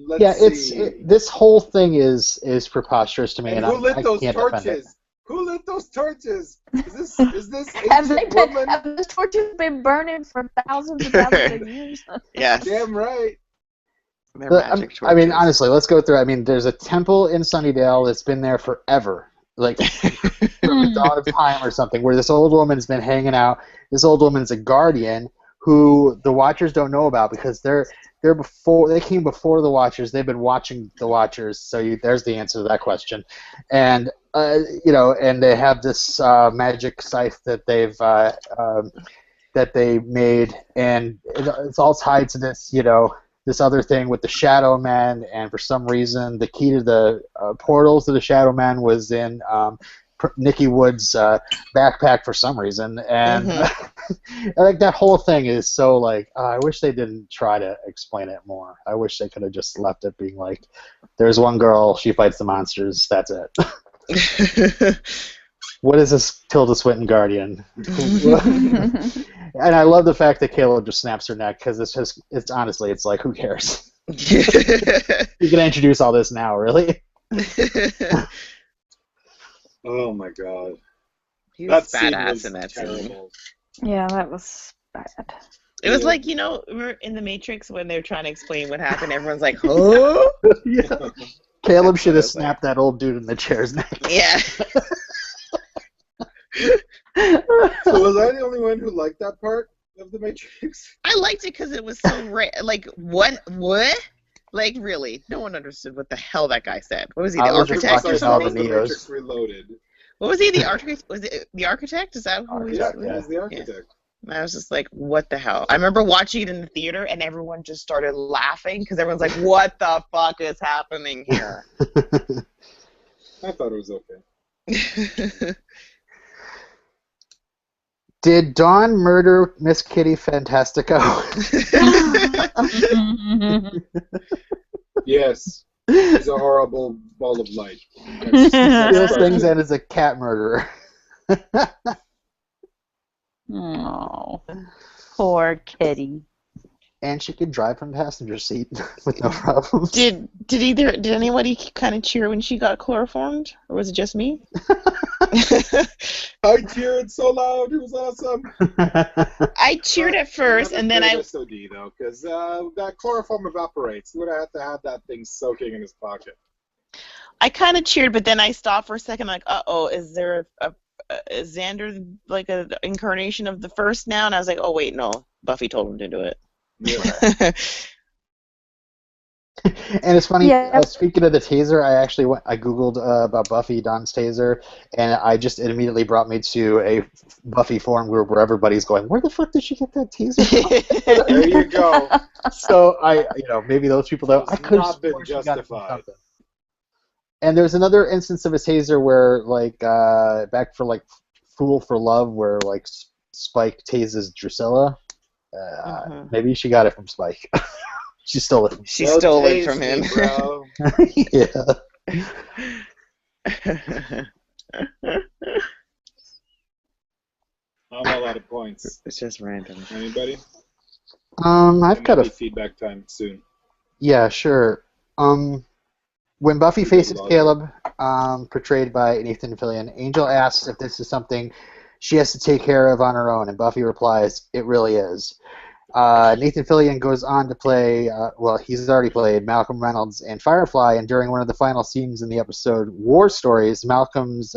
Let's see. This whole thing is preposterous to me, And and who lit I those can't defend it. torches? Who lit those torches? Is this Have ancient woman? have those torches been burning for thousands and thousands of years? Yes. Damn right. They're magic I mean, torches. honestly, let's go through. I mean, there's a temple in Sunnydale that's been there forever, like from the dawn of time or something, where this old woman's been hanging out. This old woman's a guardian who the Watchers don't know about because they came before the Watchers. They've been watching the Watchers. So there's the answer to that question, and and they have this magic scythe that they made, and it's all tied to this, this other thing with the Shadow Men, and for some reason the key to the portals to the Shadow Men was in Nikki Wood's backpack for some reason, and like that whole thing is so like I wish they didn't try to explain it more. I wish they could have just left it being like, there's one girl, she fights the monsters, that's it. What is this Tilda Swinton Guardian? And I love the fact that Caleb just snaps her neck because it's honestly, it's like, who cares? You can introduce all this now, really? Oh my god. He was scene badass was in that scene. terrible. Yeah, that was bad. It was like, remember in The Matrix when they're trying to explain what happened, everyone's like, huh? Yeah. Caleb should have snapped that old dude in the chair's neck. Yeah. So was I the only one who liked that part of The Matrix? I liked it because it was so like, what? Like, really? No one understood what the hell that guy said. What was he, the architect or something? The Matrix Reloaded. What was he, the architect? Was it the architect? Is that who he was? Yeah, he was the architect. Yeah. I was just like, what the hell? I remember watching it in the theater, and everyone just started laughing because everyone's like, what the fuck is happening here? I thought it was okay. Did Dawn murder Miss Kitty Fantastico? Yes. He's a horrible ball of light. Steals things and is a cat murderer. Oh, poor kitty. And she could drive from the passenger seat with no problems. Did anybody kind of cheer when she got chloroformed, or was it just me? I cheered so loud. It was awesome. I cheered at first, and then I. SOD though, because that chloroform evaporates. He would have had to have that thing soaking in his pocket. I kind of cheered, but then I stopped for a second. Like, is there is Xander like an incarnation of the first now? And I was like, oh wait, no. Buffy told him to do it. Yeah. And it's funny, Yeah. speaking of the taser, I googled about Buffy Dawn's taser, and it immediately brought me to a Buffy forum group where everybody's going, "Where the fuck did she get that taser from?" There you go. So maybe those people though, I Has could have not been sworn she got it from justified. something. And there's another instance of a taser where, back for Fool for Love, where Spike tases Drusilla. Maybe she got it from Spike. She stole it from She Don't stole it tase from him. me, bro. I'm all out of points. It's just random. Anybody? I've got Maybe a feedback time soon. Yeah, sure. When Buffy Pretty good faces logic. Caleb, portrayed by Nathan Fillion, Angel asks if this is something she has to take care of on her own, and Buffy replies, "It really is." Nathan Fillion goes on to play, he's already played Malcolm Reynolds in Firefly, and during one of the final scenes in the episode War Stories, Malcolm's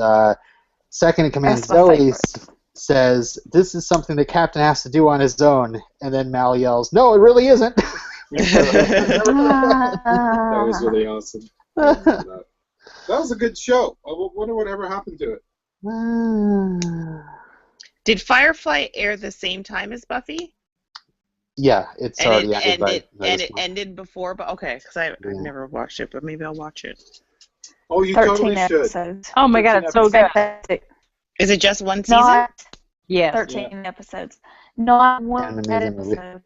second in command, That's my Zoe, favorite. says, "This is something the captain has to do on his own," and then Mal yells, "No, it really isn't." That was really awesome. That was a good show. I wonder whatever happened to it. Did Firefly air the same time as Buffy? Yeah, it's And already it ended by ended, and this it month. ended before, but okay, because I've Yeah. never watched it, but maybe I'll watch it. Oh, you 13 totally should. episodes. Oh my 13 god, it's so good. Fantastic. Is it just one season? Not Yes. 13 episodes. Not And one an bad amazing movie. episode.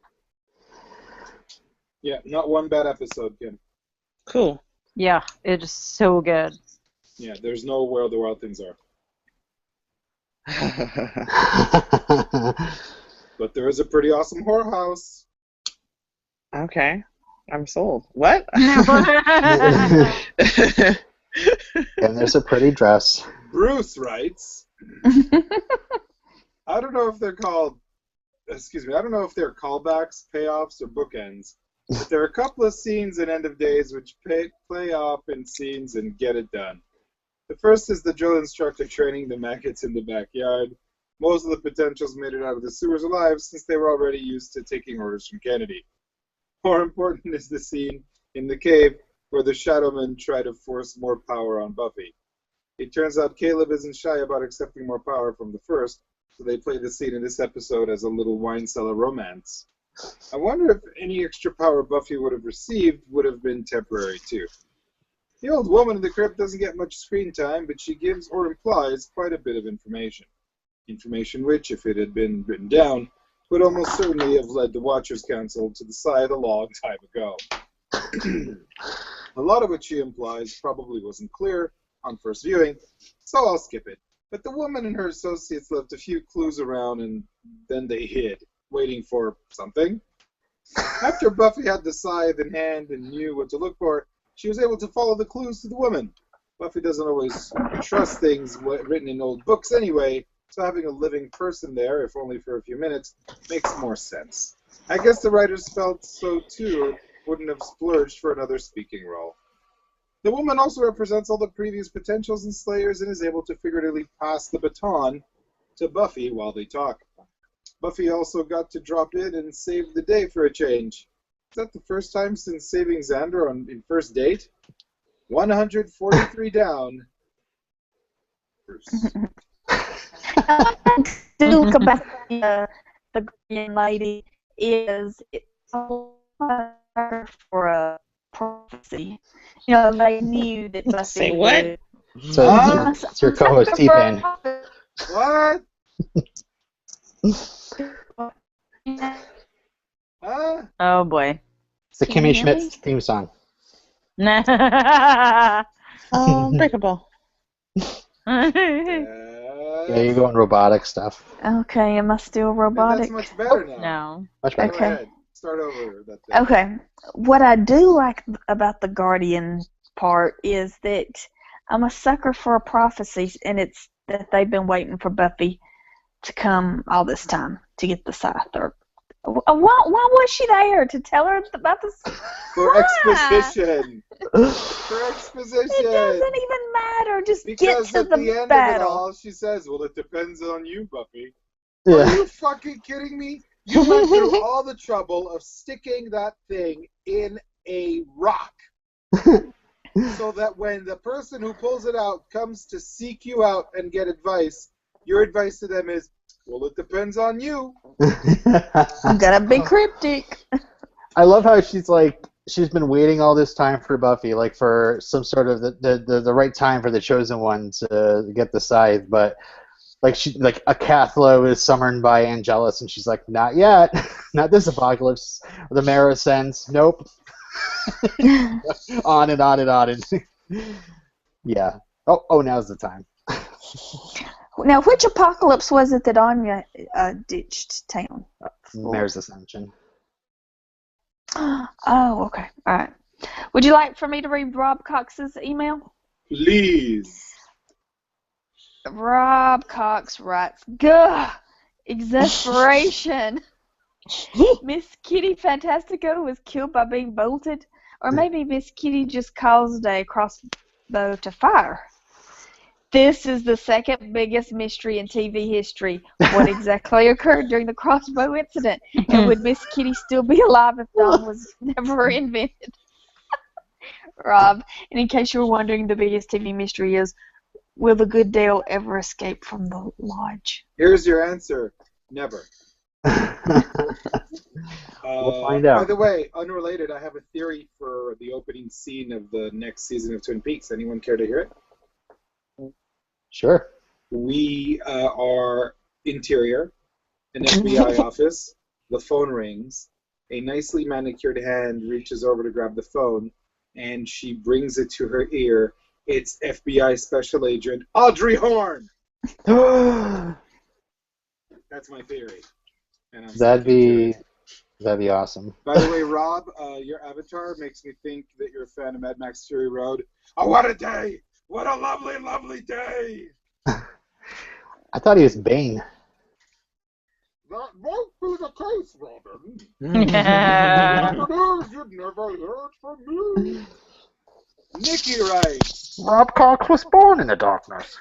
Yeah, not one bad episode, Kim. Cool. Yeah, it is so good. Yeah, there's no where the wild things are. But there is a pretty awesome whorehouse. Okay. I'm sold. What? And there's a pretty dress. Bruce writes, I don't know if they're called, I don't know if they're callbacks, payoffs, or bookends, but there are a couple of scenes in End of Days which play off in scenes and get it done. The first is the drill instructor training the maggots in the backyard. Most of the potentials made it out of the sewers alive since they were already used to taking orders from Kennedy. More important is the scene in the cave where the Shadowmen try to force more power on Buffy. It turns out Caleb isn't shy about accepting more power from the first, so they play the scene in this episode as a little wine cellar romance. I wonder if any extra power Buffy would have received would have been temporary too. The old woman in the crypt doesn't get much screen time, but she gives or implies quite a bit of information. Information which, if it had been written down, would almost certainly have led the Watchers Council to the side a long time ago. A lot of what she implies probably wasn't clear on first viewing, so I'll skip it. But the woman and her associates left a few clues around and then they hid, waiting for something. After Buffy had the scythe in hand and knew what to look for, she was able to follow the clues to the woman. Buffy doesn't always trust things written in old books anyway, so having a living person there, if only for a few minutes, makes more sense. I guess the writers felt so too, or wouldn't have splurged for another speaking role. The woman also represents all the previous potentials and slayers and is able to figuratively pass the baton to Buffy while they talk. Buffy also got to drop in and save the day for a change. Is that the first time since saving Xander in First Date? 143 down. Bruce. To look about the Guardian lady is it's all for a prophecy. You know, they knew that Buffy Say what? would. So it's your co-host T-Pain. What? Huh? Oh boy. It's the Can you Kimmy hear Schmidt me? theme song. Unbreakable. Yeah, you're going robotic stuff. Okay, am I still robotic? That's much better now. No. Much Go better. Okay. ahead. Start over. That thing. Okay. What I do like about the Guardian part is that I'm a sucker for prophecies, and it's that they've been waiting for Buffy to come all this time to get the scythe. Or why was she there to tell her about this? For Why? exposition. For exposition. It doesn't even matter. Just Because get at to the the end of it battle. all, she says, well, it depends on you, Buffy. Are Yeah. you fucking kidding me? You went through all the trouble of sticking that thing in a rock. So that when the person who pulls it out comes to seek you out and get advice, your advice to them is, well, it depends on you. I'm gonna be cryptic. I love how she's been waiting all this time for Buffy, like for some sort of the right time for the Chosen One to get the scythe, but like a Cathlo is summoned by Angelus, and she's like, not yet, not this apocalypse. The Mara sends, nope. On and on and on and yeah. Oh, now's the time. Now, which apocalypse was it that Anya ditched town? Mare's Ascension. Oh, okay. All right. Would you like for me to read Rob Cox's email? Please. Rob Cox writes, "Gah! Exasperation. Miss Kitty Fantastica was killed by being bolted, or maybe Miss Kitty just caused a crossbow to fire. This is the second biggest mystery in TV history. What exactly occurred during the crossbow incident? And would Miss Kitty still be alive if Dawn was never invented?" Rob, and in case you were wondering, the biggest TV mystery is, will the good Dale ever escape from the lodge? Here's your answer. Never. We'll find out. By the way, unrelated, I have a theory for the opening scene of the next season of Twin Peaks. Anyone care to hear it? Sure. We are interior, an FBI office. The phone rings. A nicely manicured hand reaches over to grab the phone, and she brings it to her ear. It's FBI Special Agent Audrey Horne. That's my theory. And I'm That'd be awesome. By the way, Rob, your avatar makes me think that you're a fan of Mad Max Fury Road. Oh, what a day! What a lovely, lovely day! I thought he was Bane. That won't be the case, Robin. You'd never heard from me. Nikki writes, Rob Cox was born in the darkness.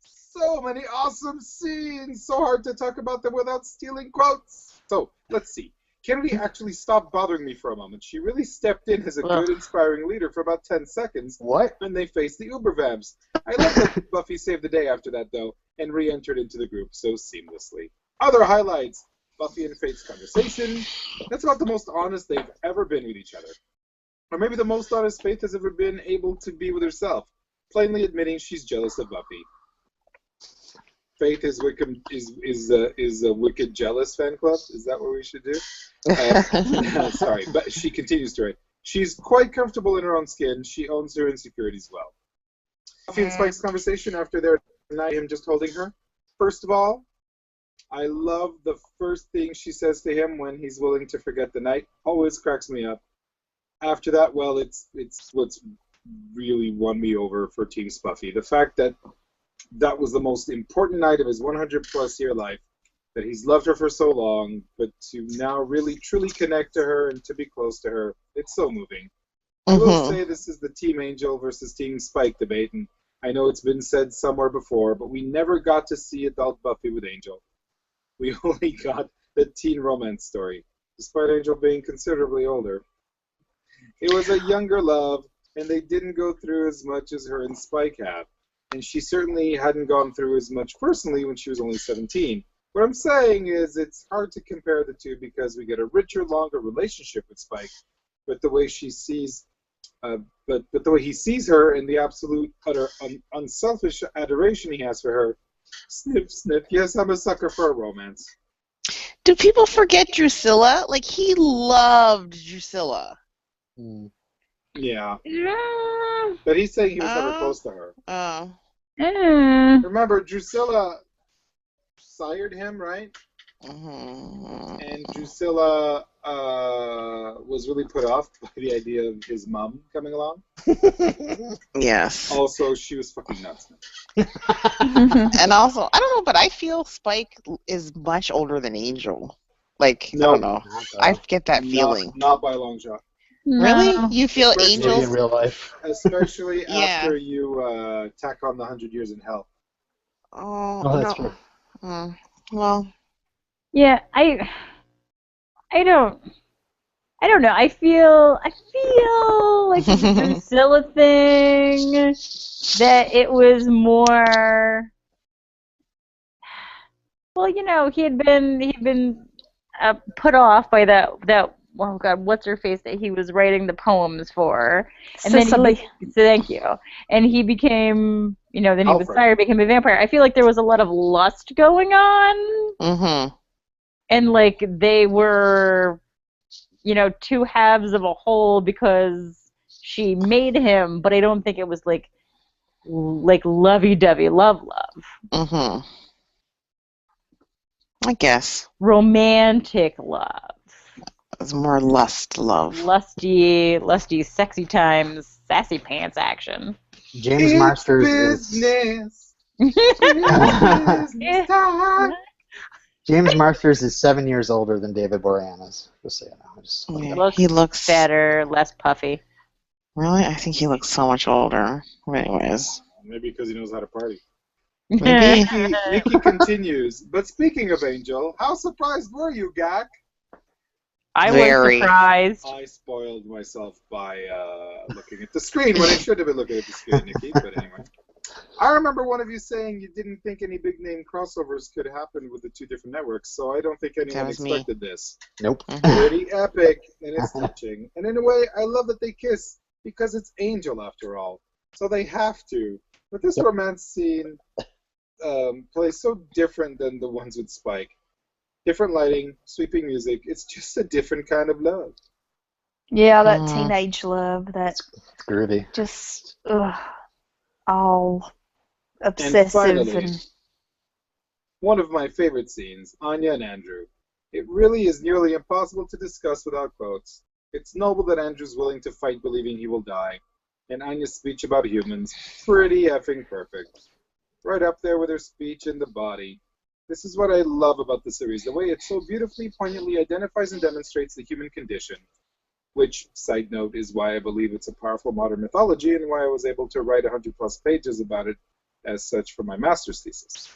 So many awesome scenes. So hard to talk about them without stealing quotes. So, let's see. Kennedy actually stopped bothering me for a moment. She really stepped in as a good, inspiring leader for about 10 seconds. What? When they faced the Uber Vamps. I love that Buffy saved the day after that, though, and re-entered into the group so seamlessly. Other highlights. Buffy and Faith's conversation. That's about the most honest they've ever been with each other. Or maybe the most honest Faith has ever been able to be with herself, plainly admitting she's jealous of Buffy. Faith is a Wicked Jealous fan club. Is that what we should do? Sorry, but she continues to write. She's quite comfortable in her own skin. She owns her insecurities well. Buffy and Spike's conversation after their night, him just holding her. First of all, I love the first thing she says to him when he's willing to forget the night. Always cracks me up. After that, well, it's what's really won me over for Team Buffy. The fact that that was the most important night of his 100-plus year life, that he's loved her for so long, but to now really truly connect to her and to be close to her, it's so moving. I will say this is the Team Angel versus Team Spike debate, and I know it's been said somewhere before, but we never got to see adult Buffy with Angel. We only got the teen romance story, despite Angel being considerably older. It was a younger love, and they didn't go through as much as her and Spike have. And she certainly hadn't gone through as much personally when she was only 17. What I'm saying is it's hard to compare the two because we get a richer, longer relationship with Spike, but the way she sees, but the way he sees her and the absolute, utter, unselfish adoration he has for her, sniff, sniff. Yes, I'm a sucker for a romance. Do people forget Drusilla? Like, he loved Drusilla. Yeah. But he's saying he was never close to her. Oh. Remember, Drusilla sired him, right? And Drusilla was really put off by the idea of his mom coming along. Yes. Also, she was fucking nuts. And also, I don't know, but I feel Spike is much older than Angel. Like, No, I don't know. I get that feeling. Not by a long shot. No. Really? You feel Especially Maybe in Angel's... real life. Especially Yeah. after you tack on the 100 years in hell. Oh, that's no. true. Well... Yeah, I don't. I don't know. I feel like with the Drusilla thing that it was more. Well, he'd been put off by that oh God, what's her face that he was writing the poems for, and Cicely. so thank you, and he became, then he was Alfred. tired, became a vampire. I feel like there was a lot of lust going on, Mm-hmm. and like they were, two halves of a whole because she made him, but I don't think it was like lovey-dovey love. Mm-hmm. I guess. Romantic love. It was more lust love. Lusty, sexy times, sassy pants action. James Marsters is business. Business time. James Marsters is 7 years older than David Boreanaz. Just so you know. Yeah, he looks better, less puffy. Really? I think he looks so much older. Anyways. Maybe because he knows how to party. Maybe. Nikki continues. But speaking of Angel, how surprised were you, Gak? I Very. was surprised. I spoiled myself by looking at the screen when I should have been looking at the screen, Nikki. But anyway. I remember one of you saying you didn't think any big name crossovers could happen with the two different networks, so I don't think anyone expected this. Nope. Pretty epic, and it's touching. And in a way, I love that they kiss, because it's Angel after all. So they have to. But this romance scene plays so different than the ones with Spike. Different lighting, sweeping music. It's just a different kind of love. Yeah, that teenage love, that It's groovy. just all obsessive. And finally, one of my favorite scenes, Anya and Andrew. It really is nearly impossible to discuss without quotes. It's noble that Andrew's willing to fight believing he will die. And Anya's speech about humans, pretty effing perfect. Right up there with her speech in The Body. This is what I love about the series, the way it so beautifully, poignantly identifies and demonstrates the human condition. Which, side note, is why I believe it's a powerful modern mythology and why I was able to write 100+ pages about it as such for my master's thesis.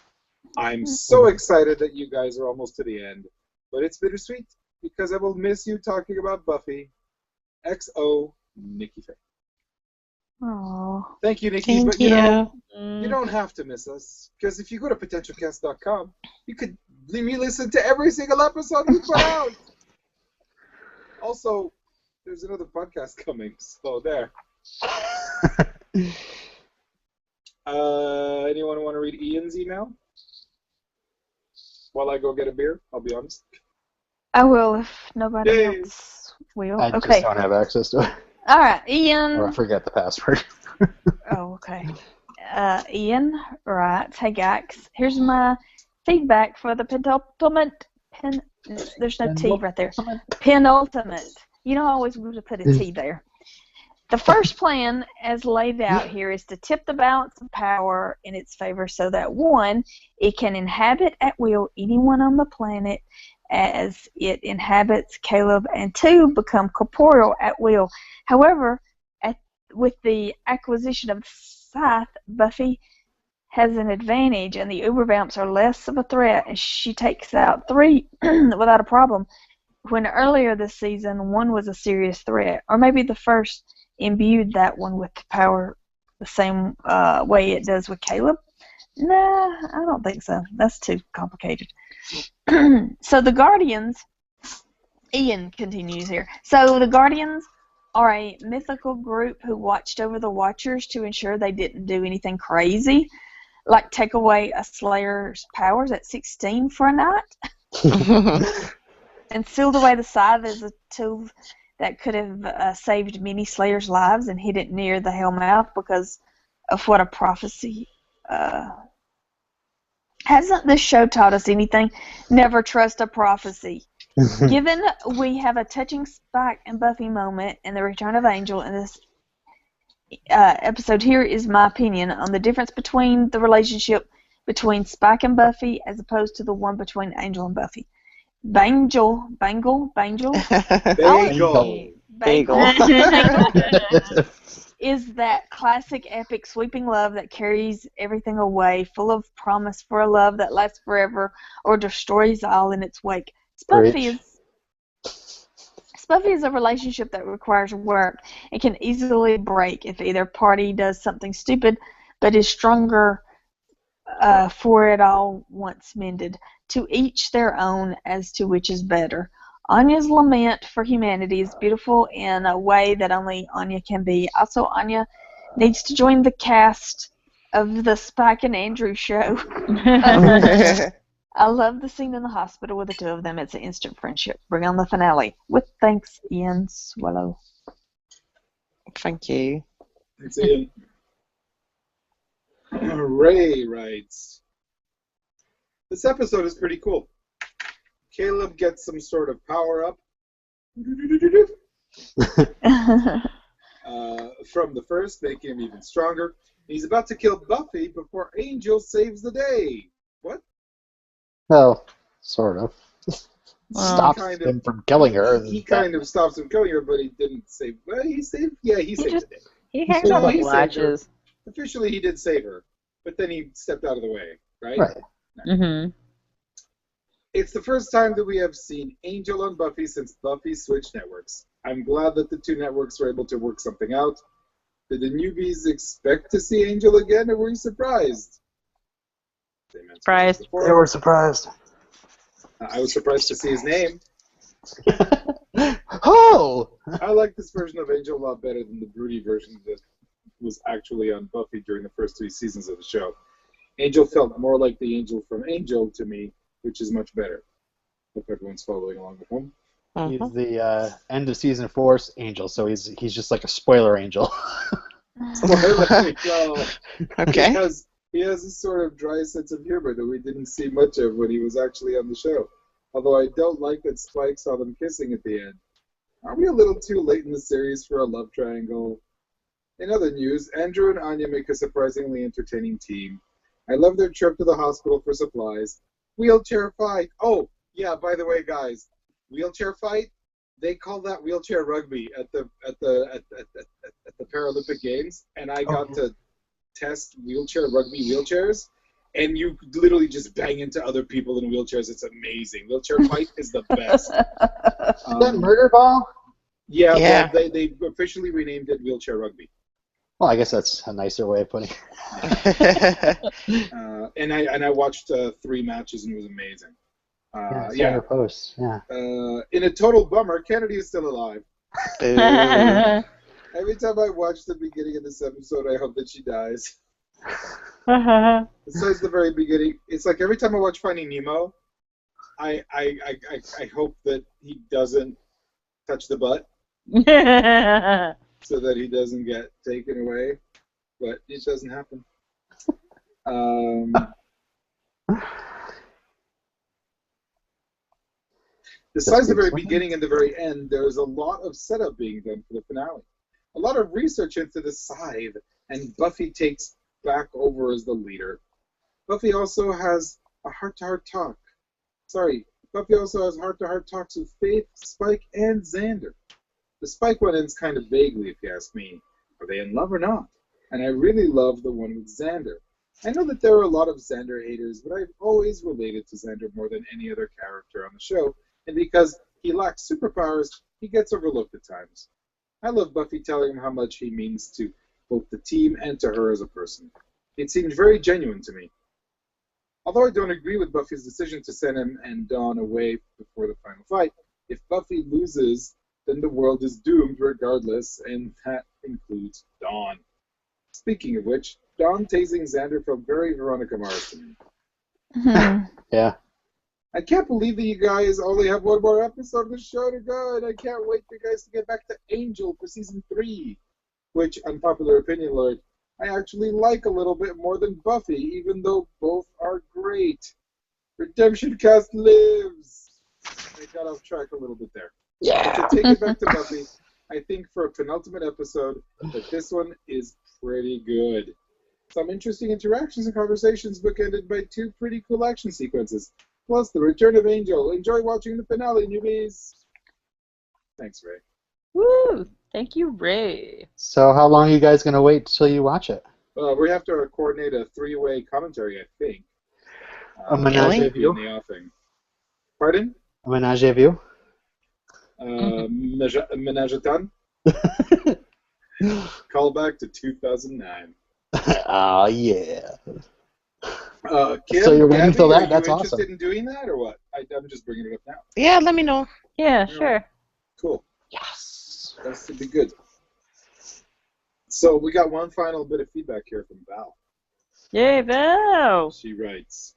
I'm so excited that you guys are almost to the end, but it's bittersweet because I will miss you talking about Buffy. XO, Nikki Faye. Aww. Thank you, Nikki. Thank but you don't have to miss us, because if you go to PotentialCast.com, you could re-listen to every single episode we put out. Also, there's another podcast coming, so there. Anyone want to read Ian's email? While I go get a beer, I'll be honest. I will if nobody else will. I just don't have access to it. All right, Ian. Or I forget the password. Oh, okay. Ian writes, "Hey guys, here's my feedback for the penultimate. There's no T right there. Penultimate. You know, I always want to put a T there. The first plan, as laid out here, is to tip the balance of power in its favor so that 1, it can inhabit at will anyone on the planet as it inhabits Caleb, and 2, become corporeal at will. However, with the acquisition of Scythe, Buffy has an advantage, and the Ubervamps are less of a threat, and she takes out 3 without a problem, when earlier this season 1 was a serious threat. Or maybe the first imbued that one with power the same way it does with Caleb. Nah, I don't think so. That's too complicated. So the Guardians, Ian continues here. So the Guardians are a mythical group who watched over the Watchers to ensure they didn't do anything crazy, like take away a Slayer's powers at 16 for a night, and sealed away the Scythe as a tool that could have saved many Slayers' lives and hid it near the Hellmouth because of what a prophecy. Hasn't this show taught us anything? Never trust a prophecy. Given we have a touching Spike and Buffy moment and the return of Angel in this episode, here is my opinion on the difference between the relationship between Spike and Buffy as opposed to the one between Angel and Buffy. Bagel. Is that classic epic sweeping love that carries everything away, full of promise for a love that lasts forever or destroys all in its wake. Buffy is a relationship that requires work and can easily break if either party does something stupid but is stronger for it all once mended. To each their own as to which is better. Anya's lament for humanity is beautiful in a way that only Anya can be. Also, Anya needs to join the cast of the Spike and Andrew show. I love the scene in the hospital with the two of them. It's an instant friendship. Bring on the finale. With thanks, Ian Swallow. Thank you. Thanks, Ian. Ray writes, this episode is pretty cool. Caleb gets some sort of power up from the first, making him even stronger. He's about to kill Buffy before Angel saves the day. What? Well, sort of. Well, Stops kind him of- from killing her. He kind of stops him killing her, but he didn't save. Well, he saved. Yeah, he saved just- the day. He hangs No, on he the saved her. latches. Officially, he did save her, but then he stepped out of the way, right? Right. Mm-hmm. It's the first time that we have seen Angel on Buffy since Buffy switched networks. I'm glad that the two networks were able to work something out. Did the newbies expect to see Angel again, or were you surprised? Same answer as Surprised. before. They were surprised. I was surprised to see his name. Oh! I like this version of Angel a lot better than the broody version that was actually on Buffy during the first 3 seasons of the show. Angel felt more like the Angel from Angel to me, which is much better. Hope everyone's following along with him. He's the end of season 4's Angel, so he's just like a spoiler angel. Well, Okay. he has a sort of dry sense of humor that we didn't see much of when he was actually on the show. Although I don't like that Spike saw them kissing at the end. Are we a little too late in the series for a love triangle? In other news, Andrew and Anya make a surprisingly entertaining team. I love their trip to the hospital for supplies. Wheelchair fight. Oh, yeah, by the way, guys, wheelchair fight, they call that wheelchair rugby at the Paralympic Games, and I got to test wheelchair rugby wheelchairs, and you literally just bang into other people in wheelchairs. It's amazing. Wheelchair fight is the best. Is that murder ball? Yeah, Yeah. well, they officially renamed it wheelchair rugby. Well, I guess that's a nicer way of putting it. And I watched 3 matches and it was amazing. Center post. Yeah. In a total bummer, Kennedy is still alive. Boo. Every time I watch the beginning of this episode, I hope that she dies. Besides the very beginning, it's like every time I watch Finding Nemo, I hope that he doesn't touch the butt so that he doesn't get taken away, but it doesn't happen. Besides the very beginning and the very end, there's a lot of setup being done for the finale. A lot of research into the Scythe, and Buffy takes back over as the leader. Buffy also has a heart-to-heart talk. Buffy also has heart-to-heart talks with Faith, Spike, and Xander. The Spike one ends kind of vaguely, if you ask me. Are they in love or not? And I really love the one with Xander. I know that there are a lot of Xander haters, but I've always related to Xander more than any other character on the show, and because he lacks superpowers, he gets overlooked at times. I love Buffy telling him how much he means to both the team and to her as a person. It seemed very genuine to me. Although I don't agree with Buffy's decision to send him and Dawn away before the final fight, if Buffy loses, then the world is doomed regardless, and that includes Dawn. Speaking of which, Dawn tasing Xander felt very Veronica Mars to me. Yeah. I can't believe that you guys only have one more episode of the show to go, and I can't wait for you guys to get back to Angel for season 3, which, unpopular opinion alert, I actually like a little bit more than Buffy, even though both are great. Redemption Cast lives! I got off track a little bit there. Yeah. But to take it back to Buffy, I think for a penultimate episode that this one is pretty good. Some interesting interactions and conversations bookended by 2 pretty cool action sequences. Plus the return of Angel. Enjoy watching the finale, newbies! Thanks, Ray. Woo! Thank you, Ray. So how long are you guys going to wait till you watch it? We have to coordinate a 3-way commentary, I think. A menage a maybe view? in the offing. Pardon? A menage a view? Menageton. Callback to 2009. Oh, yeah. Kim, So you're waiting Gabby, till that? are That's you interested awesome. in doing that or what? I'm just bringing it up now. Yeah, let me know. Yeah, All sure. right. Cool. Yes. That should be good. So we got one final bit of feedback here from Val. Yay, Val! She writes,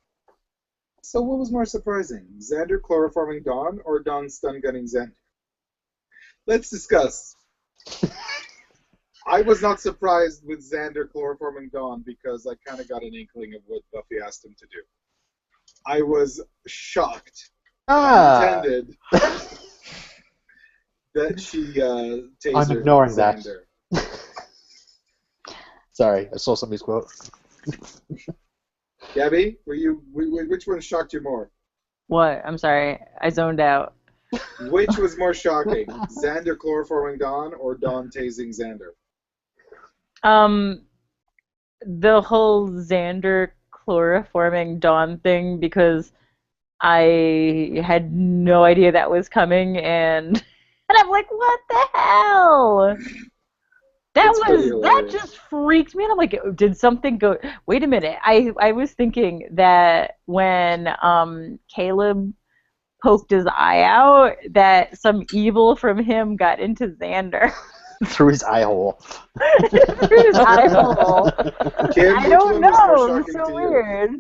so what was more surprising, Xander chloroforming Dawn or Dawn stun gunning Xander? Let's discuss. I was not surprised with Xander chloroforming Dawn because I kind of got an inkling of what Buffy asked him to do. I was shocked, intended, that she tasered I'm ignoring Xander. that. Sorry, I saw somebody's quote. Gabby, which one shocked you more? What? I'm sorry. I zoned out. Which was more shocking, Xander chloroforming Dawn or Dawn tasing Xander? The whole Xander chloroforming Dawn thing, because I had no idea that was coming, and I'm like, what the hell? That just freaked me out. I'm like, did something go? Wait a minute. I was thinking that when Caleb poked his eye out, that some evil from him got into Xander. Through his eye hole. Through his eye hole. Kim, I which don't one was more know. It's shocking so to you? weird.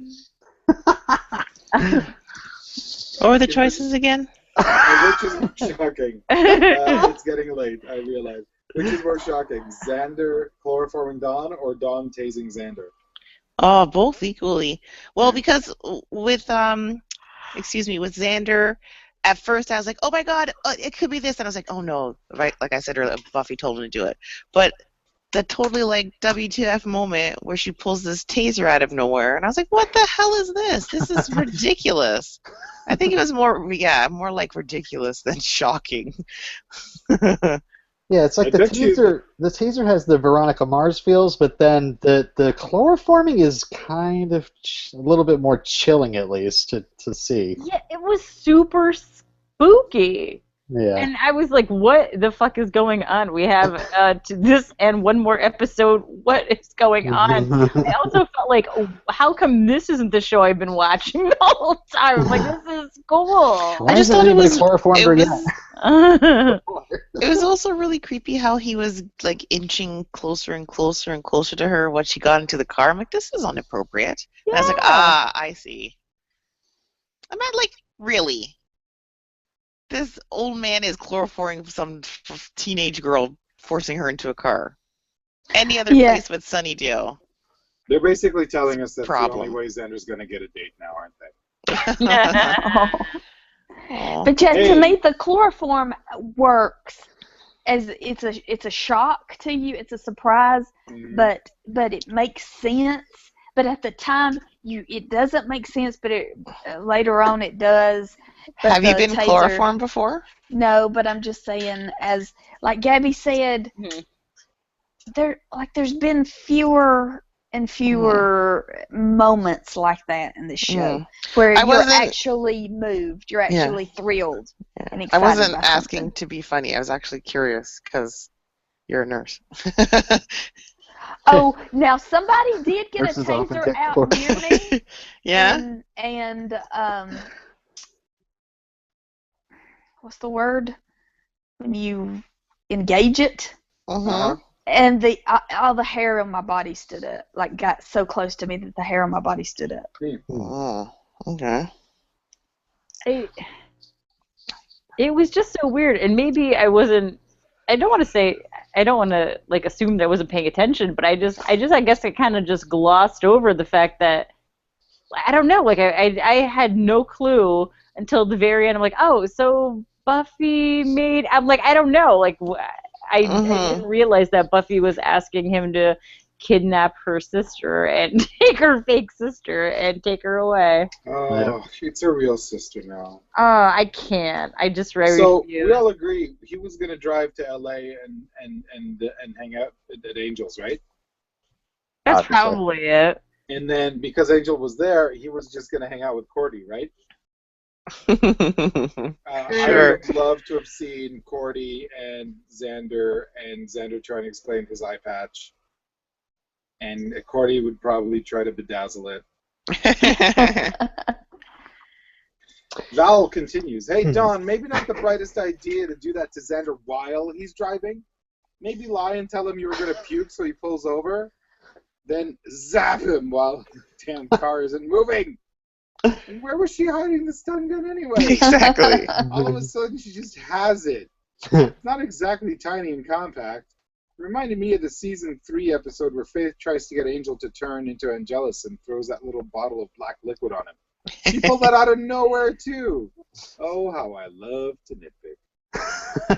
What were the choices again? Which is more shocking? It's getting late, I realize. Which is more shocking, Xander chloroforming Dawn or Dawn tasing Xander? Oh, both equally. Well, because with with Xander, at first I was like, oh my god, it could be this, and I was like, oh no, right? Like I said earlier, Buffy told him to do it. But the totally like WTF moment where she pulls this taser out of nowhere, and I was like, what the hell is this? This is ridiculous. I think it was more like ridiculous than shocking. Yeah, it's like the taser. The taser has the Veronica Mars feels, but then the chloroforming is kind of a little bit more chilling, at least to see. Yeah, it was super spooky. Yeah. And I was like, what the fuck is going on? We have this and one more episode. What is going on? I also felt like, oh, how come this isn't the show I've been watching the whole time? I'm like, this is cool. I just thought it was It was also really creepy how he was like inching closer and closer and closer to her once she got into the car. I'm like, this is inappropriate. Yeah. And I was like, I see. I meant, like, really? This old man is chloroforming some teenage girl, forcing her into a car. Any other place but Sunnydale. They're basically telling us that's the only way Xander's going to get a date now, aren't they? But yet, to me, the chloroform works as it's a shock to you. It's a surprise, but it makes sense. But at the time, it doesn't make sense. But later on, it does. But have you been chloroformed before? No, but I'm just saying, as like Gabby said, there's been fewer and fewer moments like that in the show where you're actually moved, you're actually thrilled and excited. I wasn't by asking something. to be funny. I was actually curious because you're a nurse. Oh, now somebody did get a taser out near me. Yeah. And what's the word when you engage it? And all the hair on my body stood up, like got so close to me that the hair on my body stood up. Oh, okay. It was just so weird, and maybe I wasn't. I don't want to like assume that I wasn't paying attention, but I guess I kind of just glossed over the fact that I don't know, like I had no clue until the very end. I'm like, oh, so Buffy made. I'm like, I don't know, like. I didn't realize that Buffy was asking him to kidnap her sister and take her fake sister and take her away. Oh, it's her real sister now. I can't. I just refuse. So we all agree he was going to drive to LA and hang out at Angel's, right? That's probably it. And then because Angel was there, he was just going to hang out with Cordy, right? Sure. I would love to have seen Cordy and Xander trying to explain his eye patch. And Cordy would probably try to bedazzle it. Val continues, hey, Don, maybe not the brightest idea to do that to Xander while he's driving. Maybe lie and tell him you were going to puke so he pulls over. Then zap him while the damn car isn't moving. And where was she hiding the stun gun anyway? Exactly. All of a sudden, she just has it. It's not exactly tiny and compact. It reminded me of the season 3 episode where Faith tries to get Angel to turn into Angelus and throws that little bottle of black liquid on him. She pulled that out of nowhere, too. Oh, how I love to nitpick.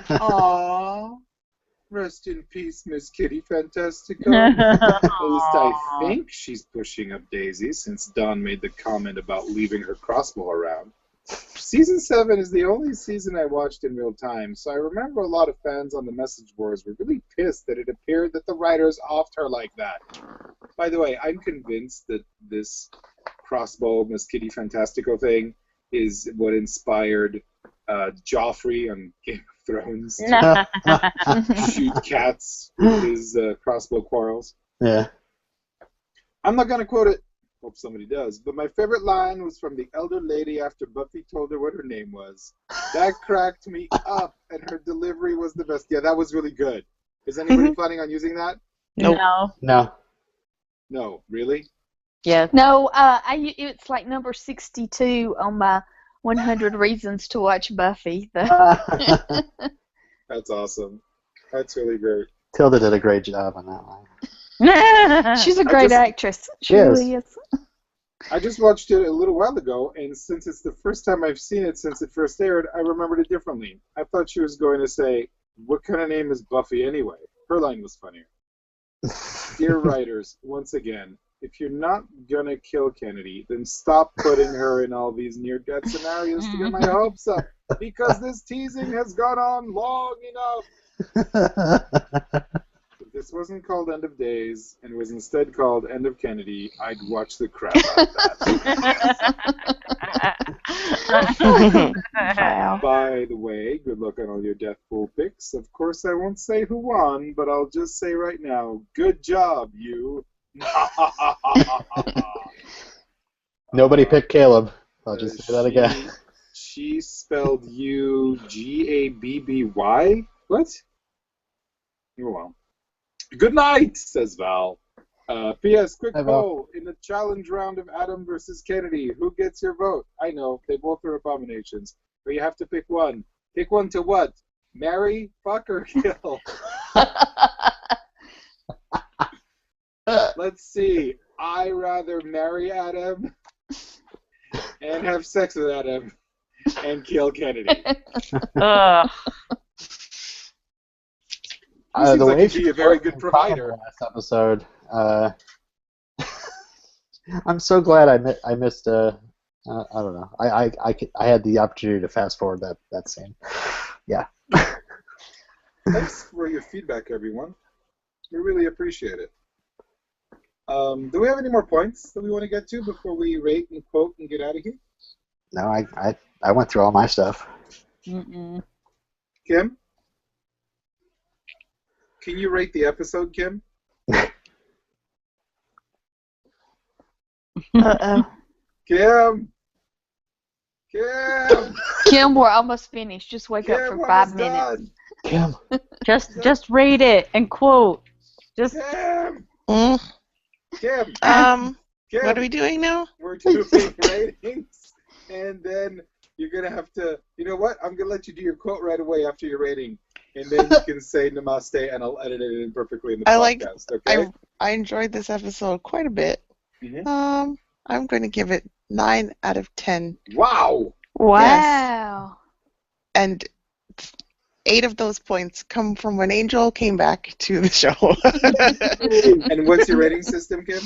Aww. Rest in peace, Miss Kitty Fantastico. At least I think she's pushing up Daisy, since Dawn made the comment about leaving her crossbow around. Season 7 is the only season I watched in real time, so I remember a lot of fans on the message boards were really pissed that it appeared that the writers offed her like that. By the way, I'm convinced that this crossbow Miss Kitty Fantastico thing is what inspired Joffrey on Game of Thrones to shoot cats with his crossbow quarrels. Yeah. I'm not going to quote it. Hope somebody does. But my favorite line was from the elder lady after Buffy told her what her name was. That cracked me up, and her delivery was the best. Yeah, that was really good. Is anybody planning on using that? Nope. No. No, really? Yes. No, it's like number 62 on my 100 Reasons to Watch Buffy. That's awesome. That's really great. Tilda did a great job on that line. She's a great actress. She really is. I just watched it a little while ago, and since it's the first time I've seen it since it first aired, I remembered it differently. I thought she was going to say, what kind of name is Buffy anyway? Her line was funnier. Dear writers, once again, if you're not going to kill Kennedy, then stop putting her in all these near-death scenarios to get my hopes up, because this teasing has gone on long enough. If this wasn't called End of Days and was instead called End of Kennedy, I'd watch the crap out of that. Wow. By the way, good luck on all your death pool picks. Of course, I won't say who won, but I'll just say right now, good job, you. Nobody picked Caleb. I'll just say that again. She spelled you Gabby. What? Oh, well. Good night, says Val. P.S. Quick poll. In the challenge round of Adam versus Kennedy, who gets your vote? I know, they both are abominations, but you have to pick one. Pick one to what? Marry, fuck, or kill? Let's see. I rather marry Adam and have sex with Adam and kill Kennedy. He seems like he'd be a very good provider. Last episode. I'm so glad I missed. I don't know. I had the opportunity to fast forward that scene. Yeah. Thanks for your feedback, everyone. We really appreciate it. Do we have any more points that we want to get to before we rate and quote and get out of here? No, I went through all my stuff. Mm-mm. Kim? Can you rate the episode, Kim? Uh-oh. Kim, Kim, we're almost finished. Just wake up for 5 minutes. Kim. Just rate it and quote. Just Kim, Kim, what are we doing now? We're doing ratings, and then you're gonna have to. You know what? I'm gonna let you do your quote right away after your rating, and then you can say namaste, and I'll edit it in perfectly in the podcast. Okay? I enjoyed this episode quite a bit. Mm-hmm. I'm going to give it 9 out of 10. Wow! Wow! Yes. And 8 of those points come from when Angel came back to the show. And what's your rating system, Kim?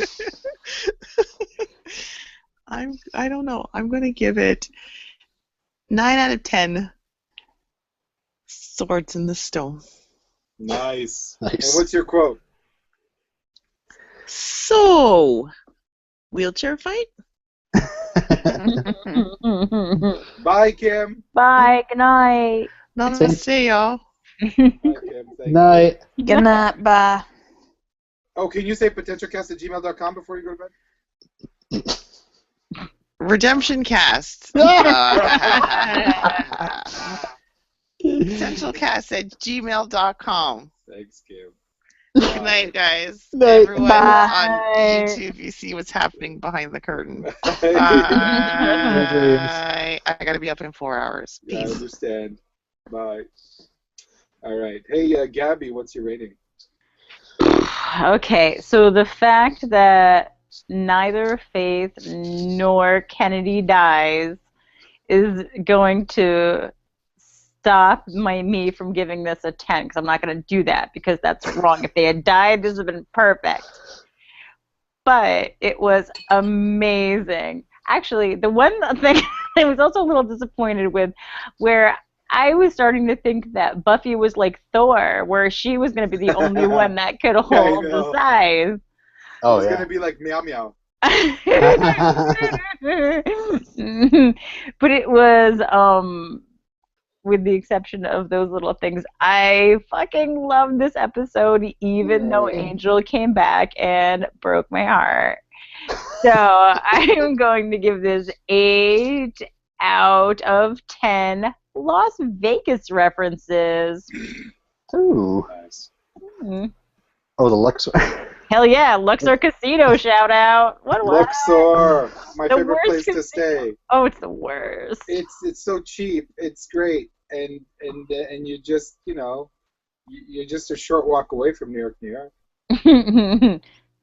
I don't know. I'm going to give it 9 out of 10 swords in the stone. Nice. And what's your quote? So, wheelchair fight? Bye, Kim. Bye. Good night. Namaste, y'all. Bye, Kim. Thank you. Night. Good night. Bye. Oh, can you say potentialcast@gmail.com before you go to bed? RedemptionCast. PotentialCast@gmail.com. Thanks, Kim. Good night, guys. Night. Everyone Bye. on YouTube, you see what's happening behind the curtain. Dreams. Bye. I gotta be up in 4 hours. Yeah, I Peace. understand. Bye. All right. Hey, Gabby, what's your rating? Okay, so the fact that neither Faith nor Kennedy dies is going to stop me from giving this a 10, because I'm not going to do that, because that's wrong. If they had died, this would have been perfect. But it was amazing. Actually, the one thing I was also a little disappointed with, where I was starting to think that Buffy was like Thor, where she was going to be the only one that could hold the know. size. Oh, It's yeah. gonna be like meow meow. But it was, with the exception of those little things, I fucking loved this episode, even though Yay. Angel came back and broke my heart. So I'm going to give this 8 out of 10 Las Vegas references. Ooh. Nice. Hmm. Oh, the Lux. Hell yeah, Luxor Casino shout out. What? Luxor, my The favorite worst place to stay. Oh, it's the worst. It's so cheap. It's great, and you just you're just a short walk away from New York, New York.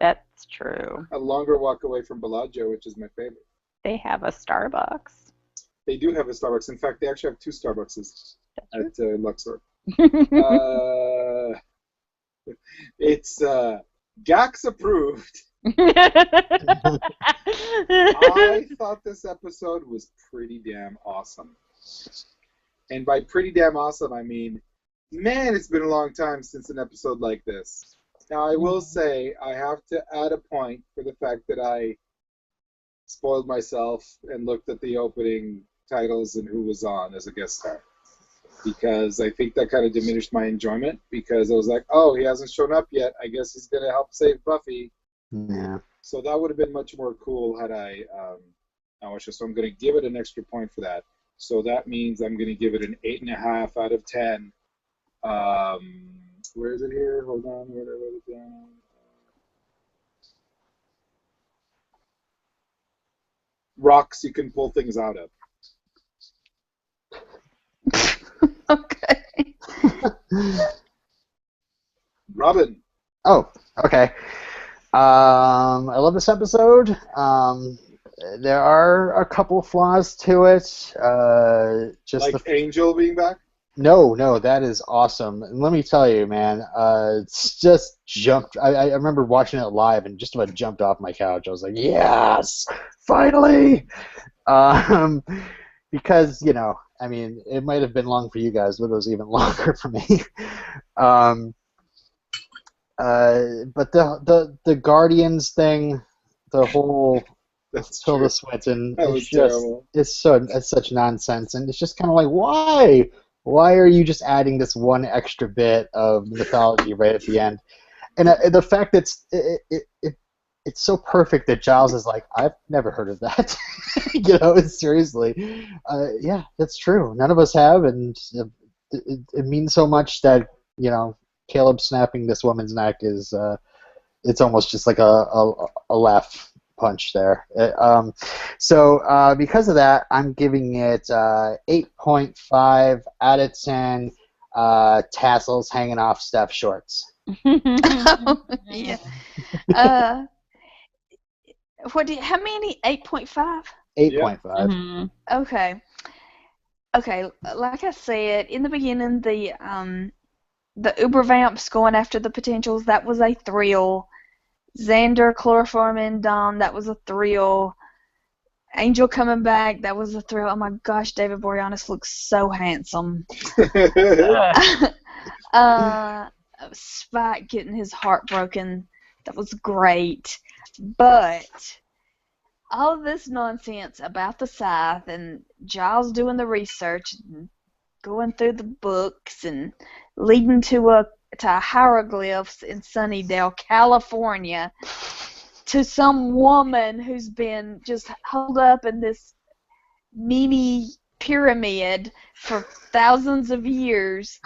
That's true. A longer walk away from Bellagio, which is my favorite. They have a Starbucks. They do have a Starbucks. In fact, they actually have 2 Starbucks at Luxor. It's Gax approved. I thought this episode was pretty damn awesome. And by pretty damn awesome, I mean, man, it's been a long time since an episode like this. Now, I will say, I have to add a point for the fact that I spoiled myself and looked at the opening titles and who was on as a guest star. Because I think that kind of diminished my enjoyment, because I was like, oh, he hasn't shown up yet. I guess he's going to help save Buffy. Yeah. So that would have been much more cool had I watched it. So I'm going to give it an extra point for that. So that means I'm going to give it an 8.5 out of 10. Where is it here? Hold on. Where did I write it down? Rocks you can pull things out of. Okay. Robin. Oh, okay. I love this episode. There are a couple flaws to it. Just Like Angel being back? No, that is awesome. And let me tell you, man, it's just jumped. I remember watching it live and just about jumped off my couch. I was like, yes, finally! Because, I mean, it might have been long for you guys, but it was even longer for me. But the Guardians thing, the whole Tilda Swinton, terrible. it's such nonsense, and it's just kind of like, why? Why are you just adding this one extra bit of mythology right at the end? And the fact that it's so perfect that Giles is like, I've never heard of that. Seriously. Yeah, that's true. None of us have, and it means so much that, Caleb snapping this woman's neck is, it's almost just like a laugh punch there. So because of that, I'm giving it 8.5 out of 10 tassels hanging off Steph's shorts. Yeah. How many? 8.5? 8.5. Mm-hmm. Okay. Okay, like I said, in the beginning, the Uber Vamps going after the potentials, that was a thrill. Xander, Chloroform, and Dom, that was a thrill. Angel coming back, that was a thrill. Oh my gosh, David Boreanaz looks so handsome. Spike getting his heart broken, that was great. But all of this nonsense about the scythe and Giles doing the research and going through the books and leading to hieroglyphs in Sunnydale, California, to some woman who's been just holed up in this mini pyramid for thousands of years.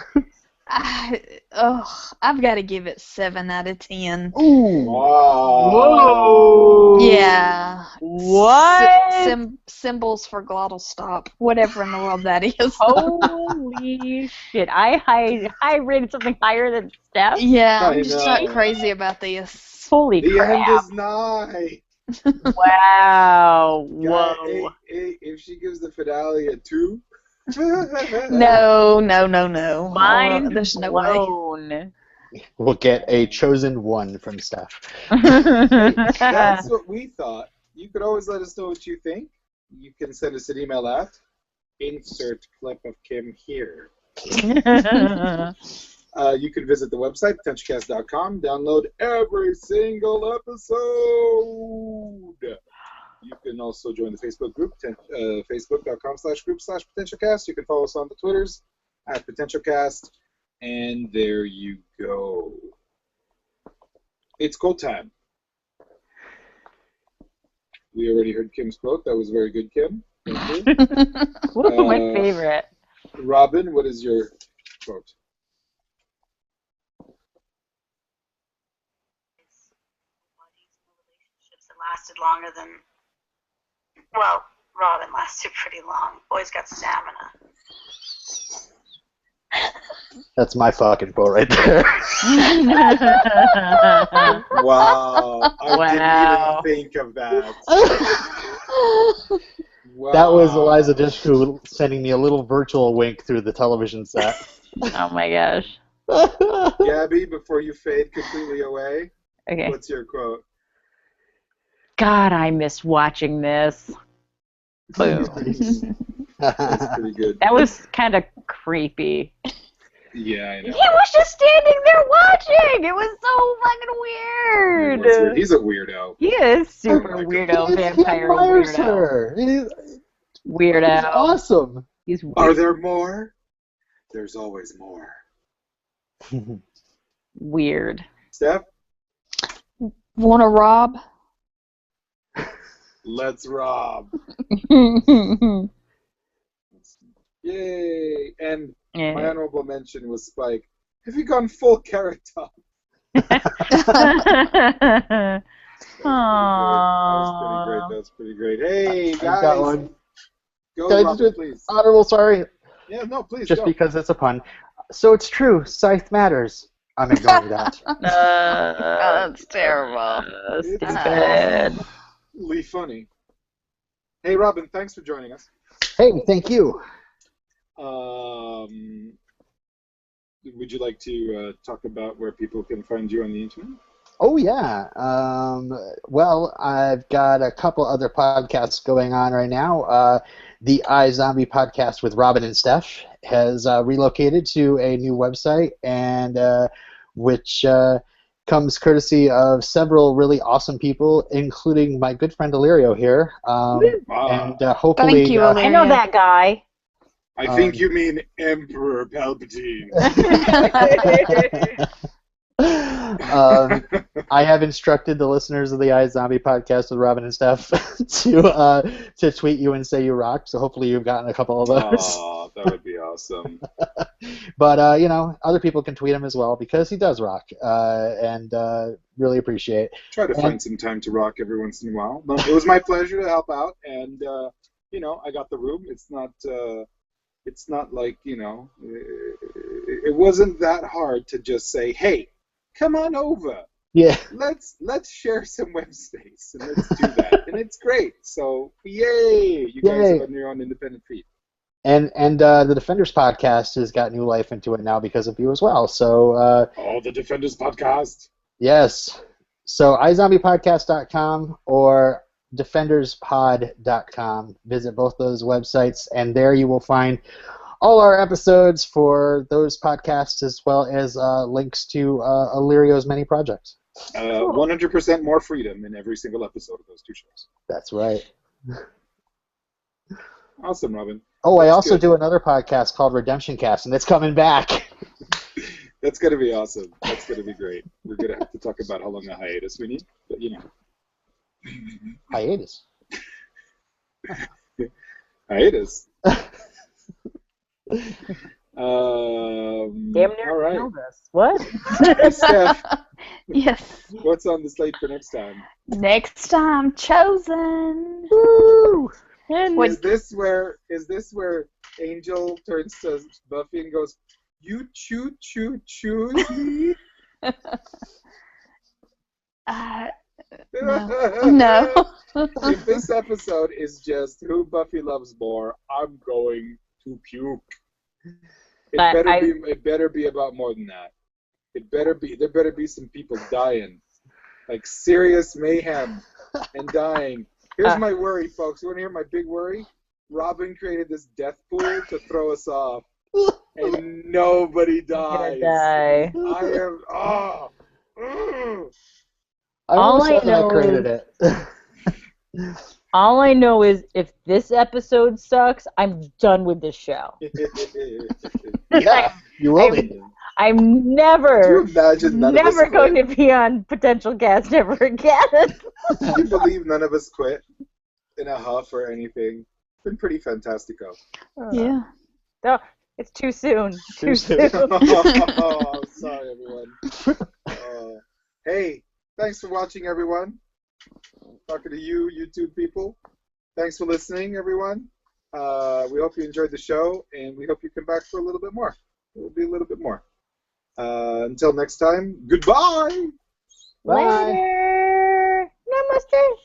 I've got to give it 7 out of 10. Ooh. Wow. Whoa. Yeah. What? Symbols for glottal stop. Whatever in the world that is. Holy shit. I rated something higher than Steph. Yeah, I I'm just know. not crazy about this. Holy The crap. end is nigh. Wow. Whoa. Hey, if she gives the finale a 2. No. Mind There's no way. blown. We'll get a chosen one from Steph. That's what we thought. You could always let us know what you think. You can send us an email at insert clip of Kim here. You can visit the website, PotentialCast.com, download every single episode. You can also join the Facebook group, facebook.com/group/PotentialCast. You can follow us on the Twitters at PotentialCast. And there you go. It's quote time. We already heard Kim's quote. That was very good, Kim. Thank you. Woo, my favorite. Robin, what is your quote? Relationships that lasted longer than, well, Robin lasted pretty long. Boy's got stamina. That's my fucking quote right there. Wow. I Wow. didn't even think of that. Wow. That was Eliza Dushku sending me a little virtual wink through the television set. Oh my gosh. Gabby, before you fade completely away, Okay. what's your quote? God, I miss watching this. Boom. That's pretty good. That was kind of creepy. Yeah, I know. He was just standing there watching. It was so fucking He was weird. weird. He's a weirdo. He is super Oh my weirdo, He vampire admires weirdo. her. He's Weirdo. awesome. He's weird. Are there more? There's always more. Weird. Steph, Wanna rob? let's rob. Yay! And my Yeah. honorable mention was Spike. Have you gone full carrot top? Aww. That was pretty great. Hey, I've got guys. one. Go, Can I Robin, just do please. honorable, sorry, Yeah, no, please, just go. because it's a pun. So it's true, Scythe matters. I'm ignoring that. That's terrible. Stupid. Really funny. Hey, Robin, thanks for joining us. Hey, thank you. Would you like to talk about where people can find you on the internet? Oh, yeah. Well, I've got a couple other podcasts going on right now. The iZombie podcast with Robin and Steph has relocated to a new website, and which comes courtesy of several really awesome people, including my good friend Illyrio here. And hopefully, Thank you, I know that guy. I think you mean Emperor Palpatine. I have instructed the listeners of the iZombie podcast with Robin and Steph to tweet you and say you rock. So hopefully you've gotten a couple of those. Oh, that would be awesome. But other people can tweet him as well because he does rock, and really appreciate. Try to find some time to rock every once in a while. But it was my pleasure to help out, and I got the room. It's not like it wasn't that hard to just say, hey, come on over. Yeah. Let's share some web space and let's do that, and it's great. So yay, you guys are on your own independent feet. And the Defenders podcast has got new life into it now because of you as well. So The Defenders podcast. yes. So iZombiePodcast.com or DefendersPod.com. Visit both those websites, and there you will find all our episodes for those podcasts as well as links to Illyrio's many projects. Cool. 100% more freedom in every single episode of those two shows. That's right. Awesome, Robin. Oh, I That's also good. do another podcast called Redemption Cast, and it's coming back. That's going to be awesome. That's going to be great. We're going to have to talk about how long a hiatus we need, but you know. Hiatus. Hiatus. Damn near all right. killed us. What? Hey, Steph, Yes. what's on the slate for next time? Next time, Chosen. Woo! And What- Is this where Angel turns to Buffy and goes, "You choose me"? No. If this episode is just who Buffy loves more, I'm going to puke. It better be about more than that. There better be some people dying. Like serious mayhem and dying. Here's my worry, folks. You want to hear my big worry? Robin created this death pool to throw us off. And nobody dies. die. I am I All always I thought that I know created it. All I know is if this episode sucks, I'm done with this show. Yeah, you will be. I'm Could you never imagine none of us quit? going to be on Potential Cast ever again. Can you believe none of us quit in a huff or anything? It's been pretty fantastico. Yeah. No, it's too soon. Too soon. Oh, I'm sorry, everyone. Hey, thanks for watching, everyone. Talking to you, YouTube people. Thanks for listening, everyone. We hope you enjoyed the show, and we hope you come back for a little bit more. It will be a little bit more. Until next time, goodbye! Bye. Later. Namaste.